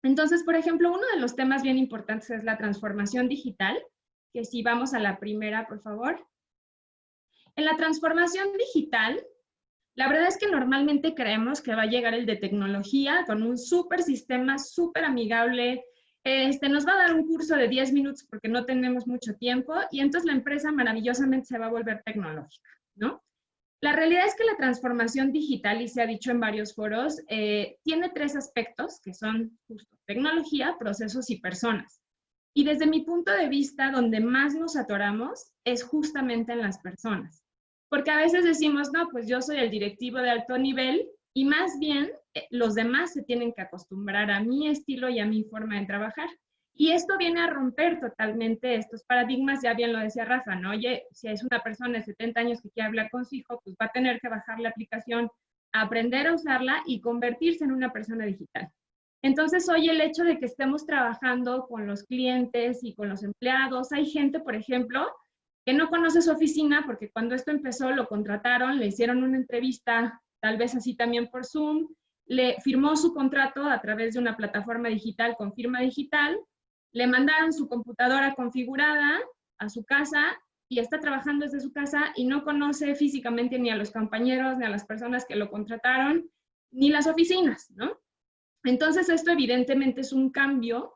Entonces, por ejemplo, uno de los temas bien importantes es la transformación digital, que si vamos a la primera, por favor. En la transformación digital, la verdad es que normalmente creemos que va a llegar el de tecnología con un súper sistema, súper amigable, nos va a dar un curso de 10 minutos porque no tenemos mucho tiempo, y entonces la empresa maravillosamente se va a volver tecnológica, ¿no? La realidad es que la transformación digital, y se ha dicho en varios foros, tiene 3 aspectos que son justo tecnología, procesos y personas. Y desde mi punto de vista, donde más nos atoramos es justamente en las personas. Porque a veces decimos, no, pues yo soy el directivo de alto nivel, y más bien los demás se tienen que acostumbrar a mi estilo y a mi forma de trabajar. Y esto viene a romper totalmente estos paradigmas. Ya bien lo decía Rafa, ¿no? Oye, si es una persona de 70 años que quiere hablar con su hijo, pues va a tener que bajar la aplicación, aprender a usarla y convertirse en una persona digital. Entonces, hoy el hecho de que estemos trabajando con los clientes y con los empleados, hay gente, por ejemplo, que no conoce su oficina porque cuando esto empezó lo contrataron, le hicieron una entrevista, tal vez así también por Zoom, le firmó su contrato a través de una plataforma digital con firma digital, le mandaron su computadora configurada a su casa y está trabajando desde su casa y no conoce físicamente ni a los compañeros, ni a las personas que lo contrataron, ni las oficinas, ¿no? Entonces, esto evidentemente es un cambio,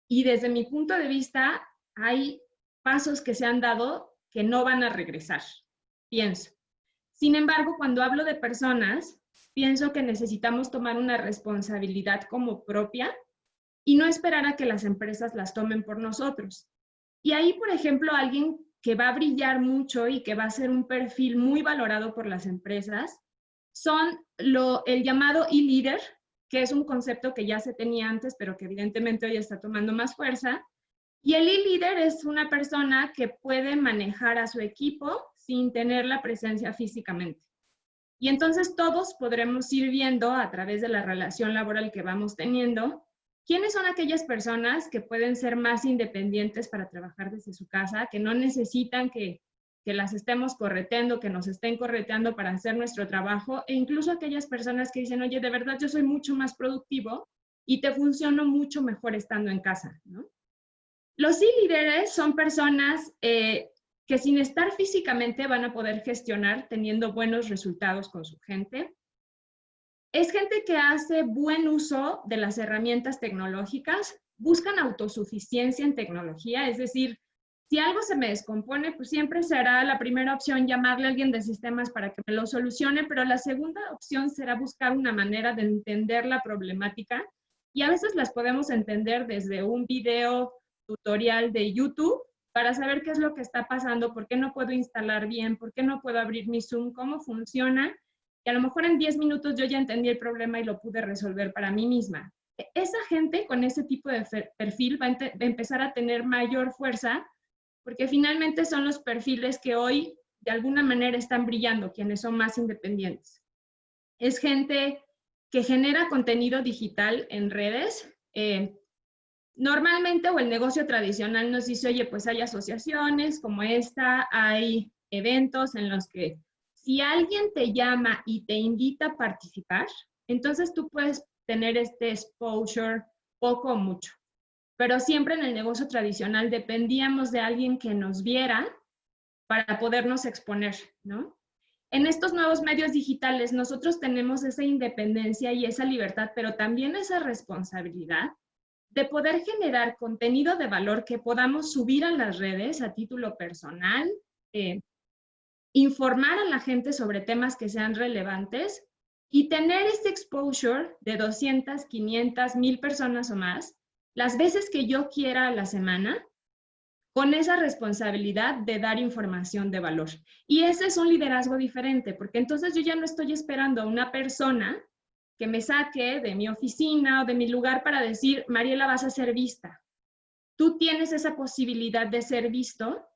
y desde mi punto de vista hay pasos que se han dado que no van a regresar, pienso. Sin embargo, cuando hablo de personas, pienso que necesitamos tomar una responsabilidad como propia y no esperar a que las empresas las tomen por nosotros. Y ahí, por ejemplo, alguien que va a brillar mucho y que va a ser un perfil muy valorado por las empresas son el llamado e-leader, que es un concepto que ya se tenía antes, pero que evidentemente hoy está tomando más fuerza. Y el e-leader es una persona que puede manejar a su equipo sin tener la presencia físicamente. Y entonces todos podremos ir viendo a través de la relación laboral que vamos teniendo quiénes son aquellas personas que pueden ser más independientes para trabajar desde su casa, que no necesitan que las estemos correteando, que nos estén correteando para hacer nuestro trabajo, e incluso aquellas personas que dicen, oye, de verdad yo soy mucho más productivo y te funciono mucho mejor estando en casa, ¿no? Los e-líderes son personas que sin estar físicamente van a poder gestionar teniendo buenos resultados con su gente. Es gente que hace buen uso de las herramientas tecnológicas, buscan autosuficiencia en tecnología, es decir, si algo se me descompone, pues siempre será la primera opción llamarle a alguien de sistemas para que me lo solucione, pero la segunda opción será buscar una manera de entender la problemática y a veces las podemos entender desde un video tutorial de YouTube para saber qué es lo que está pasando, por qué no puedo instalar bien, por qué no puedo abrir mi Zoom, cómo funciona, y a lo mejor en 10 minutos yo ya entendí el problema y lo pude resolver para mí misma. Esa gente con ese tipo de perfil va a empezar a tener mayor fuerza porque finalmente son los perfiles que hoy de alguna manera están brillando, quienes son más independientes. Es gente que genera contenido digital en redes. Normalmente, o el negocio tradicional nos dice, oye, pues hay asociaciones como esta, hay eventos en los que si alguien te llama y te invita a participar, entonces tú puedes tener este exposure poco o mucho. Pero siempre en el negocio tradicional dependíamos de alguien que nos viera para podernos exponer, ¿no? En estos nuevos medios digitales nosotros tenemos esa independencia y esa libertad, pero también esa responsabilidad de poder generar contenido de valor que podamos subir a las redes a título personal, informar a la gente sobre temas que sean relevantes y tener este exposure de 200, 500, 1000 personas o más, las veces que yo quiera a la semana, con esa responsabilidad de dar información de valor. Y ese es un liderazgo diferente, porque entonces yo ya no estoy esperando a una persona que me saque de mi oficina o de mi lugar para decir, Mariela, vas a ser vista. Tú tienes esa posibilidad de ser visto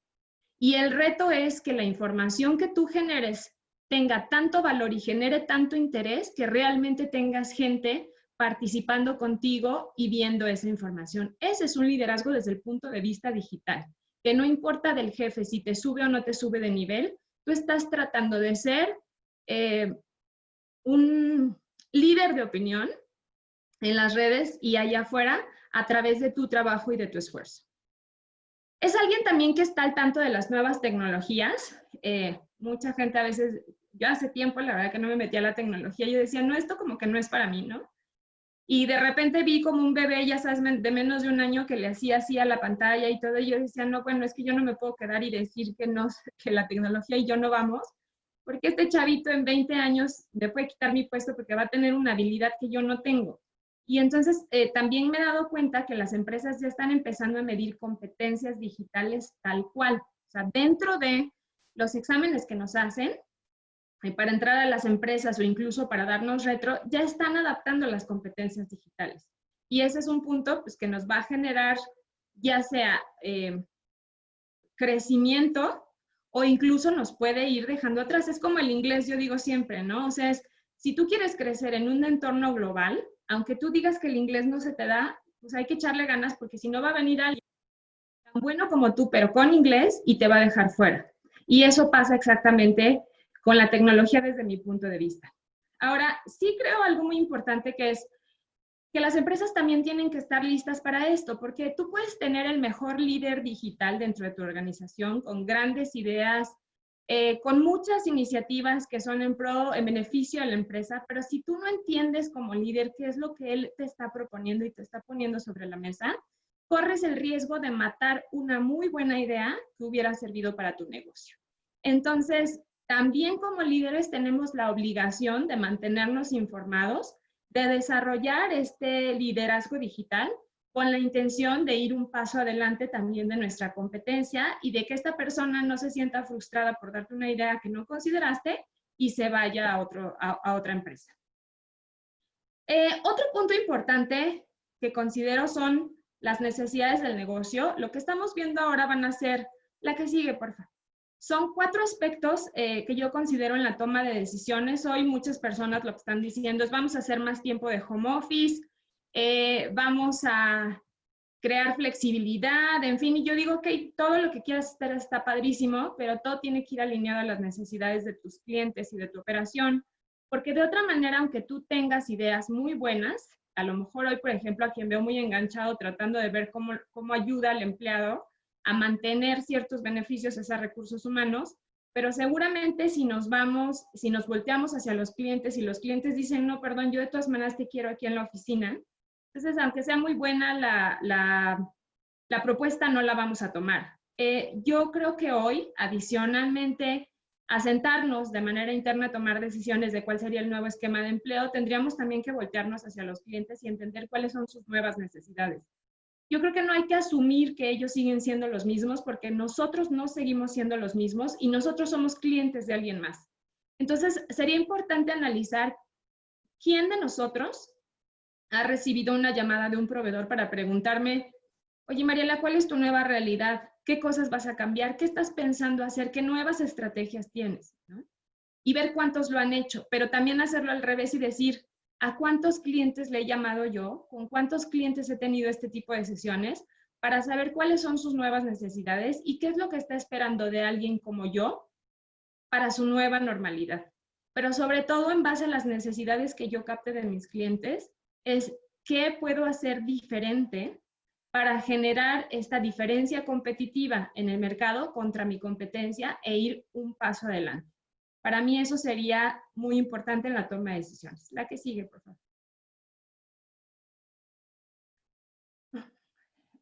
y el reto es que la información que tú generes tenga tanto valor y genere tanto interés que realmente tengas gente participando contigo y viendo esa información. Ese es un liderazgo desde el punto de vista digital, que no importa del jefe si te sube o no te sube de nivel, tú estás tratando de ser un líder de opinión en las redes y allá afuera a través de tu trabajo y de tu esfuerzo. Es alguien también que está al tanto de las nuevas tecnologías. Mucha gente a veces, yo hace tiempo la verdad que no me metía a la tecnología, yo decía, no, esto como que no es para mí, ¿no? Y de repente vi como un bebé, ya sabes, de menos de un año que le hacía así a la pantalla y todo, y yo decía, no, bueno, es que yo no me puedo quedar y decir que no, que la tecnología y yo no vamos, porque este chavito en 20 años me puede quitar mi puesto porque va a tener una habilidad que yo no tengo. Y entonces también me he dado cuenta que las empresas ya están empezando a medir competencias digitales tal cual. O sea, dentro de los exámenes que nos hacen, para entrar a las empresas o incluso para darnos retro, ya están adaptando las competencias digitales. Y ese es un punto pues, que nos va a generar ya sea crecimiento o incluso nos puede ir dejando atrás. Es como el inglés, yo digo siempre, ¿no? O sea, si tú quieres crecer en un entorno global, aunque tú digas que el inglés no se te da, pues hay que echarle ganas porque si no va a venir alguien tan bueno como tú, pero con inglés y te va a dejar fuera. Y eso pasa exactamente con la tecnología desde mi punto de vista. Ahora, sí creo algo muy importante que es que las empresas también tienen que estar listas para esto, porque tú puedes tener el mejor líder digital dentro de tu organización con grandes ideas, con muchas iniciativas que son en beneficio de la empresa, pero si tú no entiendes como líder qué es lo que él te está proponiendo y te está poniendo sobre la mesa, corres el riesgo de matar una muy buena idea que hubiera servido para tu negocio. Entonces, también como líderes tenemos la obligación de mantenernos informados, de desarrollar este liderazgo digital con la intención de ir un paso adelante también de nuestra competencia y de que esta persona no se sienta frustrada por darte una idea que no consideraste y se vaya a otra empresa. Otro punto importante que considero son las necesidades del negocio. Lo que estamos viendo ahora van a ser, la que sigue, por favor. Son 4 aspectos que yo considero en la toma de decisiones. Hoy muchas personas lo que están diciendo es vamos a hacer más tiempo de home office, vamos a crear flexibilidad, en fin, y yo digo que todo lo que quieras hacer está padrísimo, pero todo tiene que ir alineado a las necesidades de tus clientes y de tu operación, porque de otra manera, aunque tú tengas ideas muy buenas, a lo mejor hoy, por ejemplo, a quien veo muy enganchado tratando de ver cómo ayuda al empleado a mantener ciertos beneficios a recursos humanos, pero seguramente si nos volteamos hacia los clientes y los clientes dicen, no, perdón, yo de todas maneras te quiero aquí en la oficina, entonces, aunque sea muy buena la propuesta, no la vamos a tomar. Yo creo que hoy, adicionalmente, a sentarnos de manera interna a tomar decisiones de cuál sería el nuevo esquema de empleo, tendríamos también que voltearnos hacia los clientes y entender cuáles son sus nuevas necesidades. Yo creo que no hay que asumir que ellos siguen siendo los mismos porque nosotros no seguimos siendo los mismos y nosotros somos clientes de alguien más. Entonces, sería importante analizar quién de nosotros ha recibido una llamada de un proveedor para preguntarme, oye, Mariela, ¿cuál es tu nueva realidad? ¿Qué cosas vas a cambiar? ¿Qué estás pensando hacer? ¿Qué nuevas estrategias tienes? ¿No? Y ver cuántos lo han hecho, pero también hacerlo al revés y decir, ¿a cuántos clientes le he llamado yo? ¿Con cuántos clientes he tenido este tipo de sesiones? Para saber cuáles son sus nuevas necesidades y qué es lo que está esperando de alguien como yo para su nueva normalidad. Pero sobre todo en base a las necesidades que yo capte de mis clientes, es qué puedo hacer diferente para generar esta diferencia competitiva en el mercado contra mi competencia e ir un paso adelante. Para mí eso sería muy importante en la toma de decisiones. La que sigue, por favor.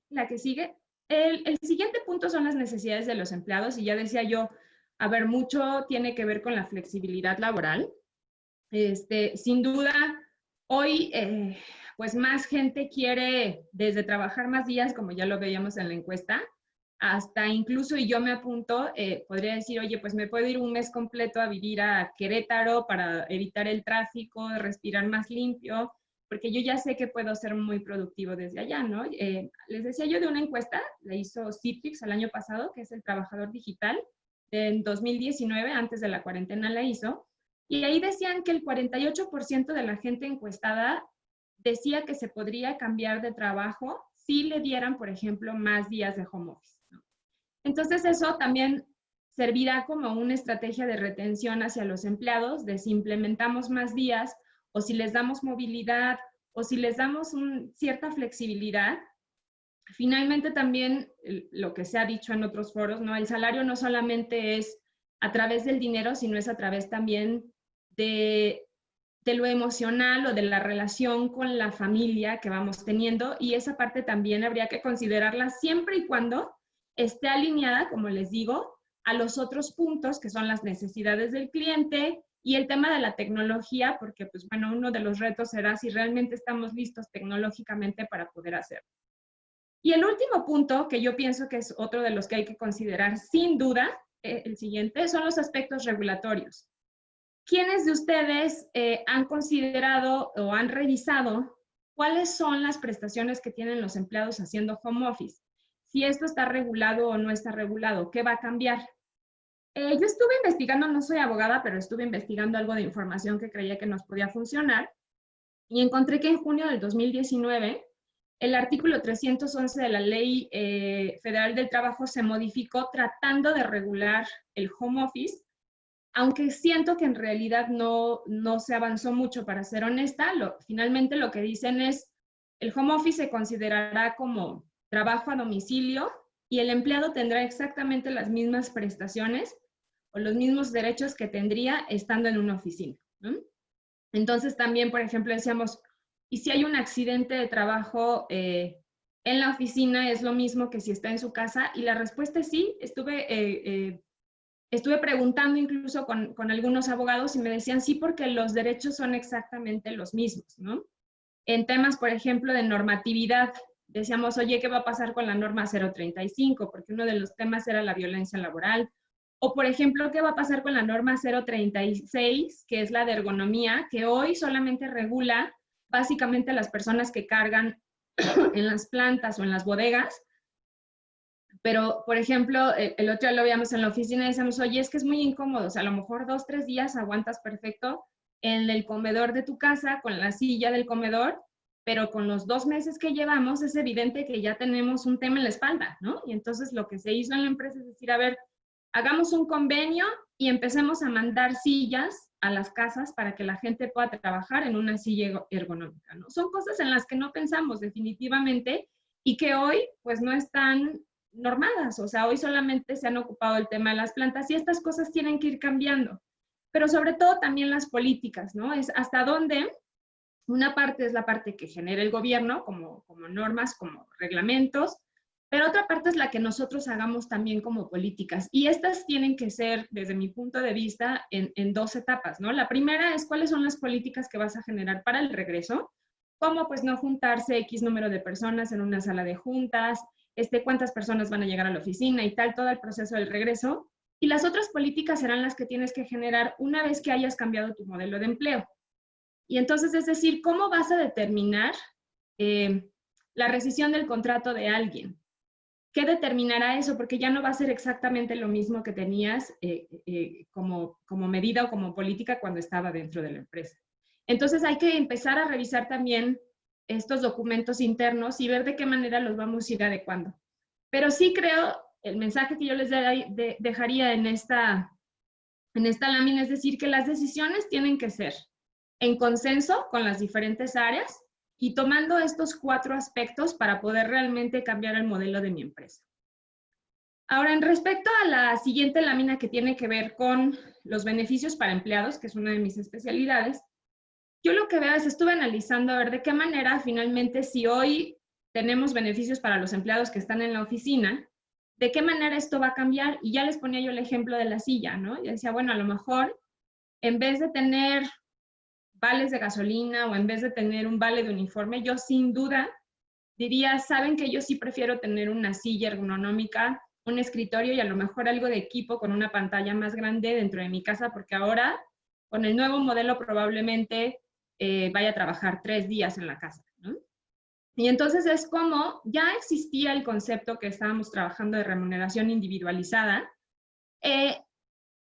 La que sigue. El siguiente punto son las necesidades de los empleados y ya decía yo, a ver, mucho tiene que ver con la flexibilidad laboral. Sin duda, hoy, pues más gente quiere desde trabajar más días, como ya lo veíamos en la encuesta, hasta incluso, y yo me apunto, podría decir, oye, pues me puedo ir un mes completo a vivir a Querétaro para evitar el tráfico, respirar más limpio, porque yo ya sé que puedo ser muy productivo desde allá, ¿no? Les decía yo de una encuesta, la hizo Citrix el año pasado, que es el trabajador digital, en 2019, antes de la cuarentena la hizo, y ahí decían que el 48% de la gente encuestada decía que se podría cambiar de trabajo si le dieran, por ejemplo, más días de home office, ¿no? Entonces eso también servirá como una estrategia de retención hacia los empleados, de si implementamos más días o si les damos movilidad o si les damos cierta flexibilidad. Finalmente también lo que se ha dicho en otros foros, ¿no? El salario no solamente es a través del dinero, sino es a través también de lo emocional o de la relación con la familia que vamos teniendo, y esa parte también habría que considerarla siempre y cuando esté alineada, como les digo, a los otros puntos que son las necesidades del cliente y el tema de la tecnología, porque pues bueno, uno de los retos será si realmente estamos listos tecnológicamente para poder hacerlo. Y el último punto, que yo pienso que es otro de los que hay que considerar sin duda, el siguiente, son los aspectos regulatorios. ¿Quiénes de ustedes han considerado o han revisado cuáles son las prestaciones que tienen los empleados haciendo home office? Si esto está regulado o no está regulado, ¿qué va a cambiar? Yo estuve investigando, no soy abogada, pero estuve investigando algo de información que creía que nos podía funcionar y encontré que en junio del 2019 el artículo 311 de la Ley Federal del Trabajo se modificó tratando de regular el home office, aunque siento que en realidad no se avanzó mucho, para ser honesta. Finalmente lo que dicen es, el home office se considerará como trabajo a domicilio y el empleado tendrá exactamente las mismas prestaciones o los mismos derechos que tendría estando en una oficina, ¿no? Entonces también, por ejemplo, decíamos, ¿y si hay un accidente de trabajo en la oficina es lo mismo que si está en su casa? Y la respuesta es sí. Estuve preguntando incluso con algunos abogados y me decían sí, porque los derechos son exactamente los mismos, ¿no? En temas, por ejemplo, de normatividad, decíamos, oye, ¿qué va a pasar con la norma 035? Porque uno de los temas era la violencia laboral. O, por ejemplo, ¿qué va a pasar con la norma 036, que es la de ergonomía, que hoy solamente regula básicamente a las personas que cargan en las plantas o en las bodegas? Pero, por ejemplo, el otro día lo veíamos en la oficina y decíamos, oye, es que es muy incómodo, o sea, a lo mejor 2, 3 días aguantas perfecto en el comedor de tu casa, con la silla del comedor, pero con los 2 meses que llevamos es evidente que ya tenemos un tema en la espalda, ¿no? Y entonces lo que se hizo en la empresa es decir, a ver, hagamos un convenio y empecemos a mandar sillas a las casas para que la gente pueda trabajar en una silla ergonómica, ¿no? Son cosas en las que no pensamos definitivamente y que hoy pues no están normadas, o sea, hoy solamente se han ocupado el tema de las plantas y estas cosas tienen que ir cambiando. Pero sobre todo también las políticas, ¿no? Es hasta dónde una parte es la parte que genera el gobierno, como normas, como reglamentos, pero otra parte es la que nosotros hagamos también como políticas. Y estas tienen que ser, desde mi punto de vista, en 2 etapas, ¿no? La primera es cuáles son las políticas que vas a generar para el regreso, como pues no juntarse X número de personas en una sala de juntas, cuántas personas van a llegar a la oficina y tal, todo el proceso del regreso. Y las otras políticas serán las que tienes que generar una vez que hayas cambiado tu modelo de empleo. Y entonces, es decir, ¿cómo vas a determinar la rescisión del contrato de alguien? ¿Qué determinará eso? Porque ya no va a ser exactamente lo mismo que tenías como medida o como política cuando estaba dentro de la empresa. Entonces hay que empezar a revisar también estos documentos internos y ver de qué manera los vamos a ir adecuando. Pero sí creo, el mensaje que yo les dejaría en esta lámina es decir que las decisiones tienen que ser en consenso con las diferentes áreas y tomando estos 4 aspectos para poder realmente cambiar el modelo de mi empresa. Ahora, en respecto a la siguiente lámina que tiene que ver con los beneficios para empleados, que es una de mis especialidades, yo lo que veo es, estuve analizando a ver de qué manera finalmente si hoy tenemos beneficios para los empleados que están en la oficina, de qué manera esto va a cambiar. Y ya les ponía yo el ejemplo de la silla, ¿no? Yo decía, bueno, a lo mejor en vez de tener vales de gasolina o en vez de tener un vale de uniforme, yo sin duda diría, saben que yo sí prefiero tener una silla ergonómica, un escritorio y a lo mejor algo de equipo con una pantalla más grande dentro de mi casa, porque ahora con el nuevo modelo probablemente vaya a trabajar 3 días en la casa, ¿no? Y entonces es como ya existía el concepto que estábamos trabajando de remuneración individualizada.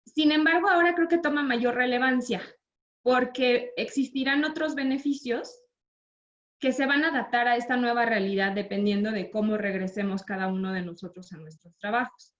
Sin embargo, ahora creo que toma mayor relevancia porque existirán otros beneficios que se van a adaptar a esta nueva realidad dependiendo de cómo regresemos cada uno de nosotros a nuestros trabajos.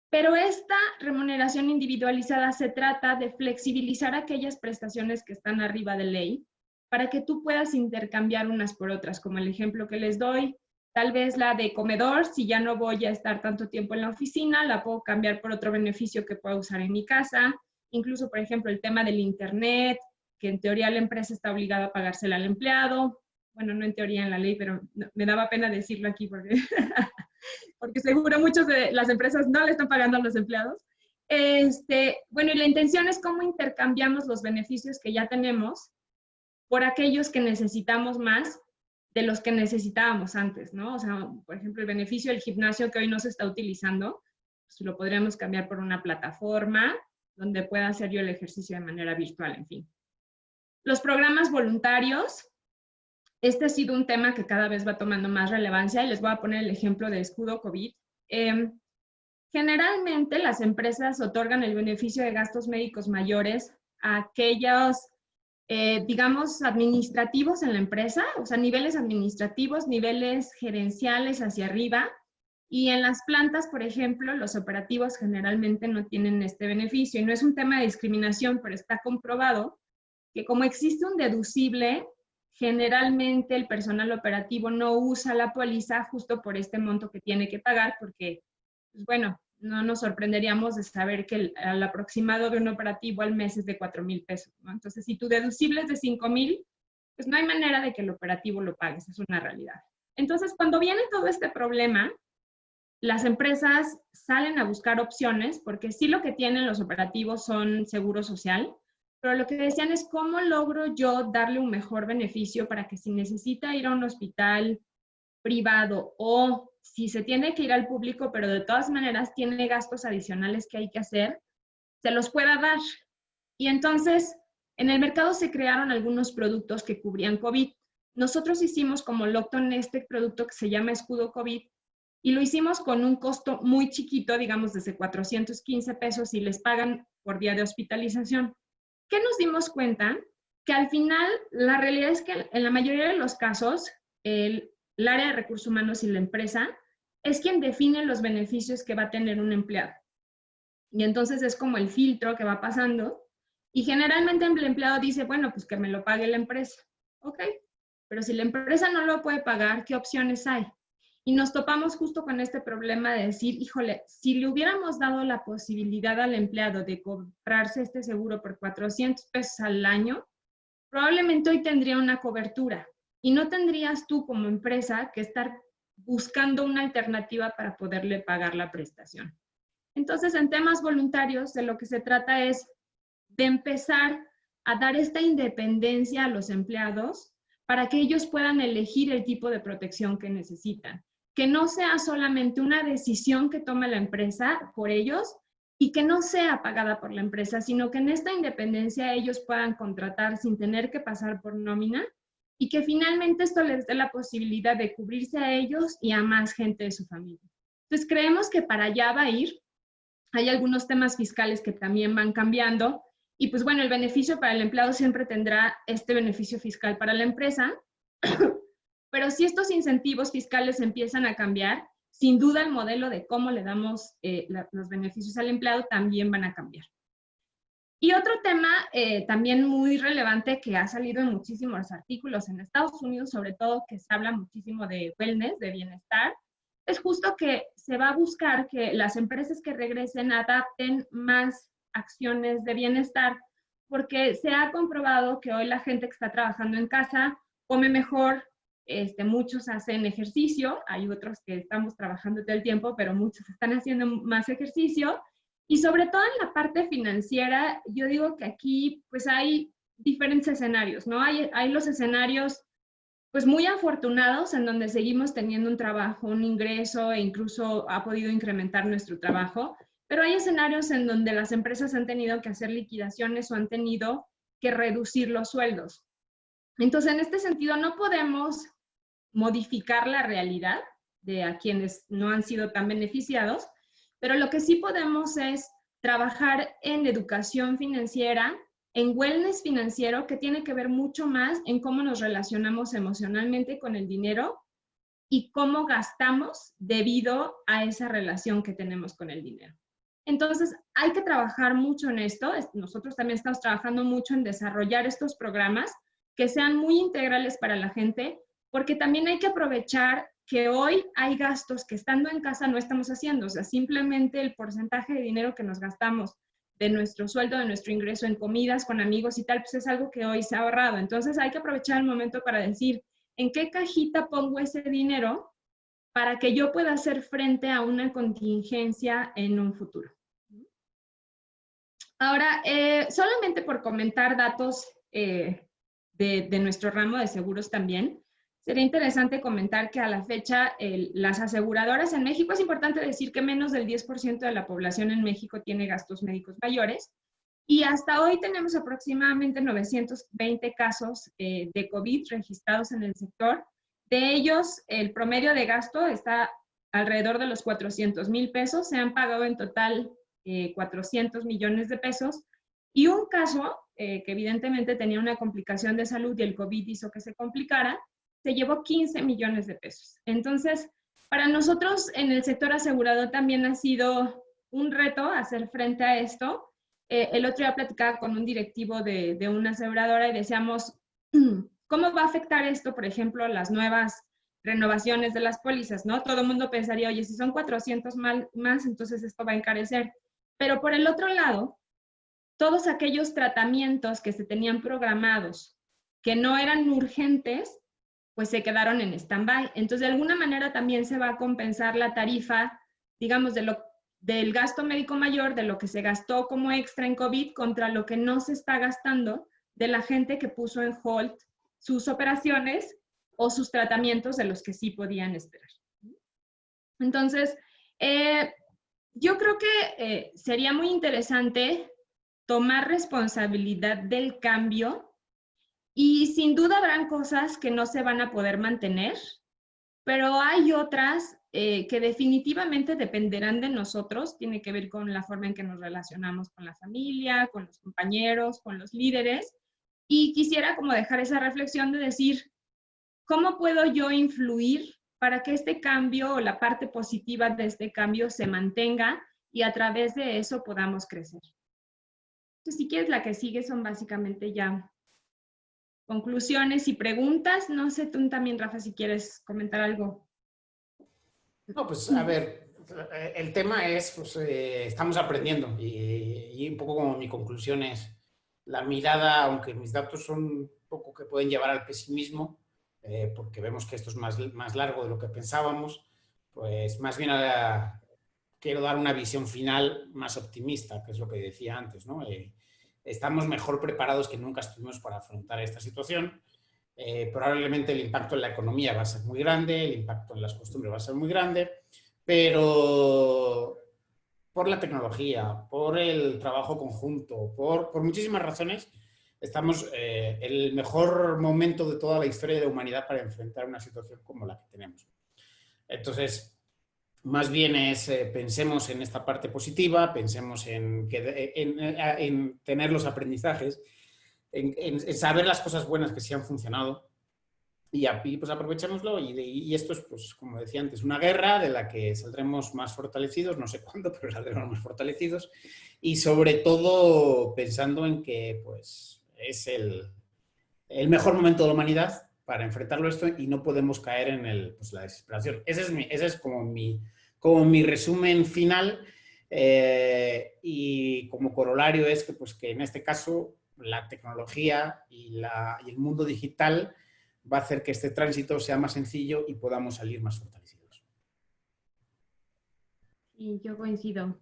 Pero esta remuneración individualizada se trata de flexibilizar aquellas prestaciones que están arriba de ley para que tú puedas intercambiar unas por otras, como el ejemplo que les doy. Tal vez la de comedor, si ya no voy a estar tanto tiempo en la oficina, la puedo cambiar por otro beneficio que pueda usar en mi casa. Incluso, por ejemplo, el tema del internet, que en teoría la empresa está obligada a pagársela al empleado. Bueno, no en teoría en la ley, pero me daba pena decirlo aquí porque, porque seguro muchas de las empresas no le están pagando a los empleados. Bueno, y la intención es cómo intercambiamos los beneficios que ya tenemos por aquellos que necesitamos más de los que necesitábamos antes, ¿no? O sea, por ejemplo, el beneficio del gimnasio que hoy no se está utilizando, pues lo podríamos cambiar por una plataforma donde pueda hacer yo el ejercicio de manera virtual, en fin. Los programas voluntarios, este ha sido un tema que cada vez va tomando más relevancia y les voy a poner el ejemplo de escudo COVID. Generalmente las empresas otorgan el beneficio de gastos médicos mayores a aquellos, digamos, administrativos en la empresa, o sea, niveles administrativos, niveles gerenciales hacia arriba. Y en las plantas, por ejemplo, los operativos generalmente no tienen este beneficio. Y no es un tema de discriminación, pero está comprobado que como existe un deducible, generalmente el personal operativo no usa la póliza justo por este monto que tiene que pagar, porque, pues bueno, no nos sorprenderíamos de saber que el aproximado de un operativo al mes es de 4,000 pesos, ¿no? Entonces, si tu deducible es de 5,000, pues no hay manera de que el operativo lo pagues, es una realidad. Entonces, cuando viene todo este problema, las empresas salen a buscar opciones, porque sí lo que tienen los operativos son seguro social, pero lo que decían es cómo logro yo darle un mejor beneficio para que si necesita ir a un hospital privado o si se tiene que ir al público, pero de todas maneras tiene gastos adicionales que hay que hacer, se los pueda dar. Y entonces, en el mercado se crearon algunos productos que cubrían COVID. Nosotros hicimos como Locton este producto que se llama Escudo COVID, y lo hicimos con un costo muy chiquito, digamos desde 415 pesos, y les pagan por día de hospitalización. ¿Qué nos dimos cuenta? Que al final la realidad es que en la mayoría de los casos el área de recursos humanos y la empresa es quien define los beneficios que va a tener un empleado. Y entonces es como el filtro que va pasando y generalmente el empleado dice, bueno, pues que me lo pague la empresa. Ok, pero si la empresa no lo puede pagar, ¿qué opciones hay? Y nos topamos justo con este problema de decir, híjole, si le hubiéramos dado la posibilidad al empleado de comprarse este seguro por 400 pesos al año, probablemente hoy tendría una cobertura y no tendrías tú como empresa que estar buscando una alternativa para poderle pagar la prestación. Entonces, en temas voluntarios, de lo que se trata es de empezar a dar esta independencia a los empleados para que ellos puedan elegir el tipo de protección que necesitan. Que no sea solamente una decisión que tome la empresa por ellos y que no sea pagada por la empresa, sino que en esta independencia ellos puedan contratar sin tener que pasar por nómina y que finalmente esto les dé la posibilidad de cubrirse a ellos y a más gente de su familia. Entonces, creemos que para allá va a ir. Hay algunos temas fiscales que también van cambiando y pues bueno, el beneficio para el empleado siempre tendrá este beneficio fiscal para la empresa, pero si estos incentivos fiscales empiezan a cambiar, sin duda el modelo de cómo le damos los beneficios al empleado también van a cambiar. Y otro tema también muy relevante que ha salido en muchísimos artículos en Estados Unidos, sobre todo que se habla muchísimo de wellness, de bienestar, es justo que se va a buscar que las empresas que regresen adapten más acciones de bienestar, porque se ha comprobado que hoy la gente que está trabajando en casa come mejor, muchos hacen ejercicio, hay otros que estamos trabajando todo el tiempo, pero muchos están haciendo más ejercicio, y sobre todo en la parte financiera, yo digo que aquí pues hay diferentes escenarios, ¿no? Hay los escenarios pues muy afortunados en donde seguimos teniendo un trabajo, un ingreso e incluso ha podido incrementar nuestro trabajo, pero hay escenarios en donde las empresas han tenido que hacer liquidaciones o han tenido que reducir los sueldos. Entonces, en este sentido, no podemos modificar la realidad de a quienes no han sido tan beneficiados, pero lo que sí podemos es trabajar en educación financiera, en wellness financiero, que tiene que ver mucho más en cómo nos relacionamos emocionalmente con el dinero y cómo gastamos debido a esa relación que tenemos con el dinero. Entonces, hay que trabajar mucho en esto. Nosotros también estamos trabajando mucho en desarrollar estos programas que sean muy integrales para la gente, porque también hay que aprovechar que hoy hay gastos que estando en casa no estamos haciendo. O sea, simplemente el porcentaje de dinero que nos gastamos de nuestro sueldo, de nuestro ingreso en comidas con amigos y tal, pues es algo que hoy se ha ahorrado. Entonces hay que aprovechar el momento para decir, ¿en qué cajita pongo ese dinero para que yo pueda hacer frente a una contingencia en un futuro? Ahora, solamente por comentar datos de nuestro ramo de seguros también, sería interesante comentar que a la fecha las aseguradoras en México, es importante decir que menos del 10% de la población en México tiene gastos médicos mayores y hasta hoy tenemos aproximadamente 920 casos de COVID registrados en el sector. De ellos, el promedio de gasto está alrededor de los 400,000 pesos. Se han pagado en total 400 millones de pesos. Y un caso que evidentemente tenía una complicación de salud y el COVID hizo que se complicara, se llevó 15 millones de pesos. Entonces, para nosotros en el sector asegurado también ha sido un reto hacer frente a esto. El otro día platicaba con un directivo de una aseguradora y decíamos, ¿cómo va a afectar esto, por ejemplo, las nuevas renovaciones de las pólizas, ¿no? Todo el mundo pensaría, oye, si son 400 más, entonces esto va a encarecer. Pero por el otro lado, todos aquellos tratamientos que se tenían programados, que no eran urgentes, pues se quedaron en stand-by. Entonces, de alguna manera también se va a compensar la tarifa, digamos, del gasto médico mayor, de lo que se gastó como extra en COVID, contra lo que no se está gastando de la gente que puso en hold sus operaciones o sus tratamientos de los que sí podían esperar. Entonces, yo creo que sería muy interesante tomar responsabilidad del cambio y sin duda habrán cosas que no se van a poder mantener, pero hay otras que definitivamente dependerán de nosotros. Tiene que ver con la forma en que nos relacionamos con la familia, con los compañeros, con los líderes. Y quisiera como dejar esa reflexión de decir, ¿cómo puedo yo influir para que este cambio o la parte positiva de este cambio se mantenga y a través de eso podamos crecer? Entonces, si quieres, la que sigue son básicamente ya conclusiones y preguntas. No sé, tú también, Rafa, si quieres comentar algo. No, pues a ver, el tema es, pues estamos aprendiendo y un poco como mi conclusión es, la mirada, aunque mis datos son un poco que pueden llevar al pesimismo, porque vemos que esto es más largo de lo que pensábamos, pues más bien quiero dar una visión final más optimista, que es lo que decía antes, ¿no? Estamos mejor preparados que nunca estuvimos para afrontar esta situación. Probablemente el impacto en la economía va a ser muy grande, el impacto en las costumbres va a ser muy grande, pero por la tecnología, por el trabajo conjunto, por muchísimas razones, estamos en el mejor momento de toda la historia de la humanidad para enfrentar una situación como la que tenemos. Entonces, más bien pensemos en esta parte positiva, pensemos en tener los aprendizajes, en saber las cosas buenas que sí han funcionado y pues aprovechémoslo y esto es, pues como decía antes, una guerra de la que saldremos más fortalecidos, no sé cuándo, pero saldremos más fortalecidos y sobre todo pensando en que pues es el mejor momento de la humanidad para enfrentarlo esto y no podemos caer en pues, la desesperación. Ese es como mi resumen final y como corolario es que, pues, que en este caso la tecnología y el mundo digital va a hacer que este tránsito sea más sencillo y podamos salir más fortalecidos. Y yo coincido.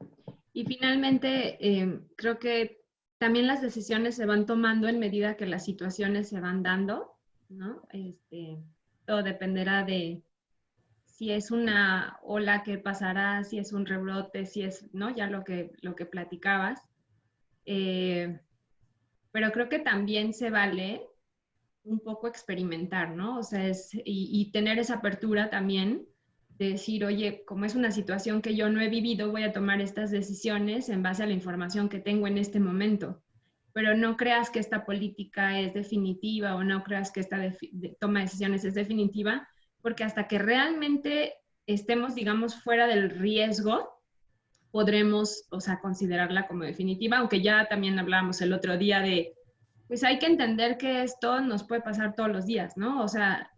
Y finalmente, creo que también las decisiones se van tomando en medida que las situaciones se van dando, ¿no? Todo dependerá de si es una ola que pasará, si es un rebrote, si es, ¿no? Ya lo que platicabas. Pero creo que también se vale un poco experimentar, ¿no? O sea, y tener esa apertura también de decir, oye, como es una situación que yo no he vivido, voy a tomar estas decisiones en base a la información que tengo en este momento. Pero no creas que esta política es definitiva o no creas que esta toma de decisiones es definitiva, porque hasta que realmente estemos, digamos, fuera del riesgo, podremos, o sea, considerarla como definitiva, aunque ya también hablábamos el otro día de, pues hay que entender que esto nos puede pasar todos los días, ¿no? O sea,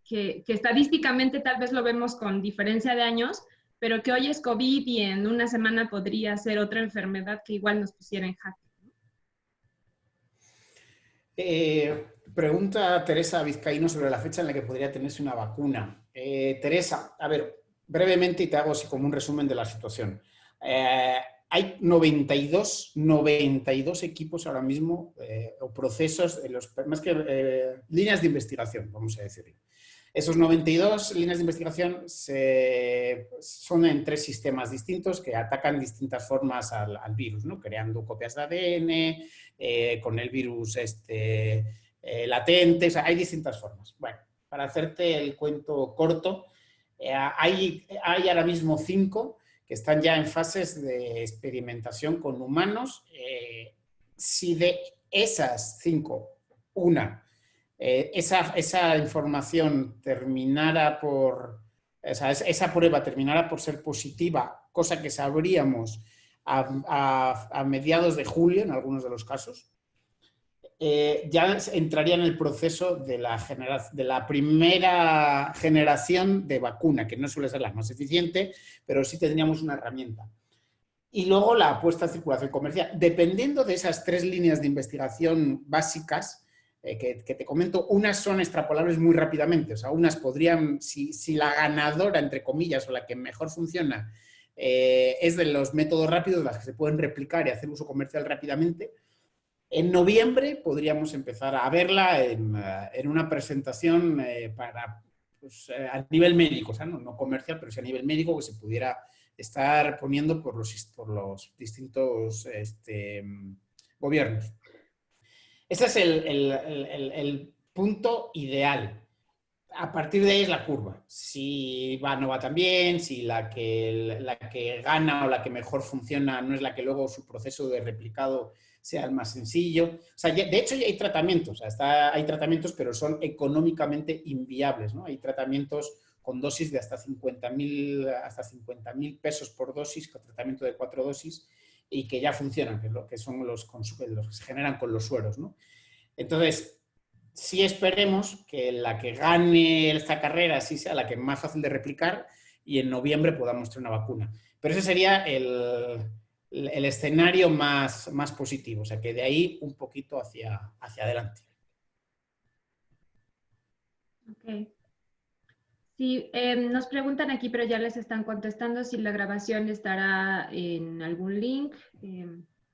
que estadísticamente tal vez lo vemos con diferencia de años, pero que hoy es COVID y en una semana podría ser otra enfermedad que igual nos pusiera en jaque. Pregunta Teresa Vizcaíno sobre la fecha en la que podría tenerse una vacuna. Teresa, a ver, brevemente y te hago así como un resumen de la situación. Hay 92 equipos ahora mismo o procesos, más que líneas de investigación, vamos a decirlo. Esos 92 líneas de investigación son en 3 sistemas distintos que atacan distintas formas al virus, ¿no? Creando copias de ADN, con el virus latente, o sea, hay distintas formas. Bueno, para hacerte el cuento corto, hay ahora mismo 5 que están ya en fases de experimentación con humanos. Si de esas 5, esa información terminara esa prueba terminara por ser positiva, cosa que sabríamos a mediados de julio en algunos de los casos, ya entraría en el proceso de la primera generación de vacuna, que no suele ser la más eficiente, pero sí tendríamos una herramienta. Y luego la puesta en circulación comercial. Dependiendo de esas 3 líneas de investigación básicas, que te comento, unas son extrapolables muy rápidamente, o sea, unas podrían, si la ganadora, entre comillas, o la que mejor funciona, es de los métodos rápidos, las que se pueden replicar y hacer uso comercial rápidamente, en noviembre podríamos empezar a verla en una presentación para pues, a nivel médico, o sea, no comercial, pero sí a nivel médico, que se pudiera estar poniendo por los distintos gobiernos. Ese es el punto ideal. A partir de ahí es la curva. Si va no va tan bien, si la que gana o la que mejor funciona no es la que luego su proceso de replicado sea el más sencillo. O sea, de hecho ya hay tratamientos, o sea, hay tratamientos, pero son económicamente inviables, ¿no? Hay tratamientos con dosis de hasta 50.000 pesos por dosis, con tratamiento de 4 dosis, y que ya funcionan, que son los que se generan con los sueros, ¿no? Entonces, sí esperemos que la que gane esta carrera sí sea la que es más fácil de replicar y en noviembre podamos tener una vacuna. Pero ese sería el escenario más positivo, o sea, que de ahí un poquito hacia adelante. Ok. Sí, nos preguntan aquí, pero ya les están contestando si la grabación estará en algún link.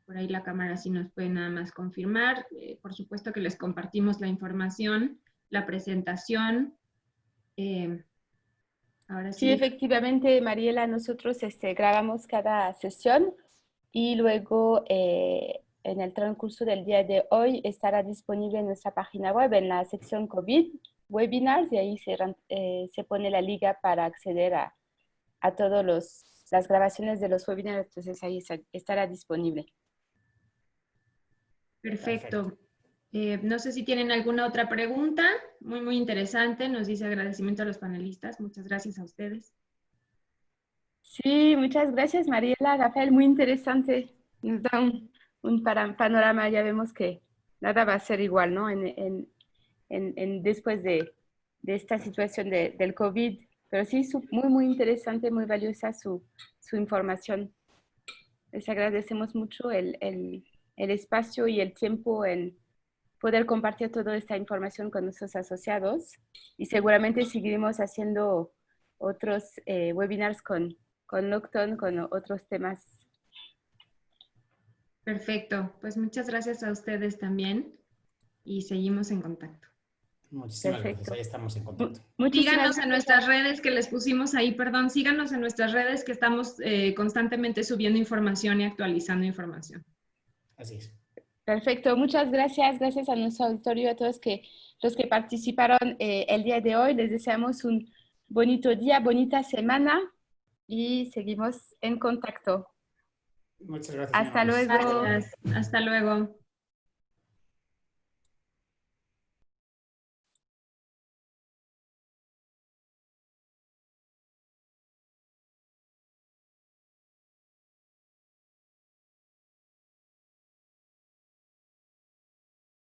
Por ahí la cámara sí nos puede nada más confirmar. Por supuesto que les compartimos la información, la presentación. Ahora sí. Sí, efectivamente, Mariela, nosotros grabamos cada sesión y luego en el transcurso del día de hoy estará disponible en nuestra página web en la sección COVID, webinars, y ahí se pone la liga para acceder a todas las grabaciones de los webinars, entonces ahí estará disponible. Perfecto. No sé si tienen alguna otra pregunta. Muy interesante. Nos dice agradecimiento a los panelistas. Muchas gracias a ustedes. Sí, muchas gracias, Mariela, Rafael, muy interesante. Nos da un panorama, ya vemos que nada va a ser igual, ¿no? Después de esta situación del COVID. Pero sí, muy interesante, muy valiosa su información. Les agradecemos mucho el espacio y el tiempo en poder compartir toda esta información con nuestros asociados, y seguramente seguiremos haciendo otros webinars con Nocton, con otros temas. Perfecto. Pues muchas gracias a ustedes también y seguimos en contacto. Muchísimas gracias, ahí estamos en contacto. Síganos en nuestras redes que les pusimos ahí, perdón, síganos en nuestras redes que estamos constantemente subiendo información y actualizando información. Así es. Perfecto, muchas gracias. Gracias a nuestro auditorio, a todos los que participaron el día de hoy. Les deseamos un bonito día, bonita semana y seguimos en contacto. Muchas gracias. Hasta luego. Gracias. Hasta luego.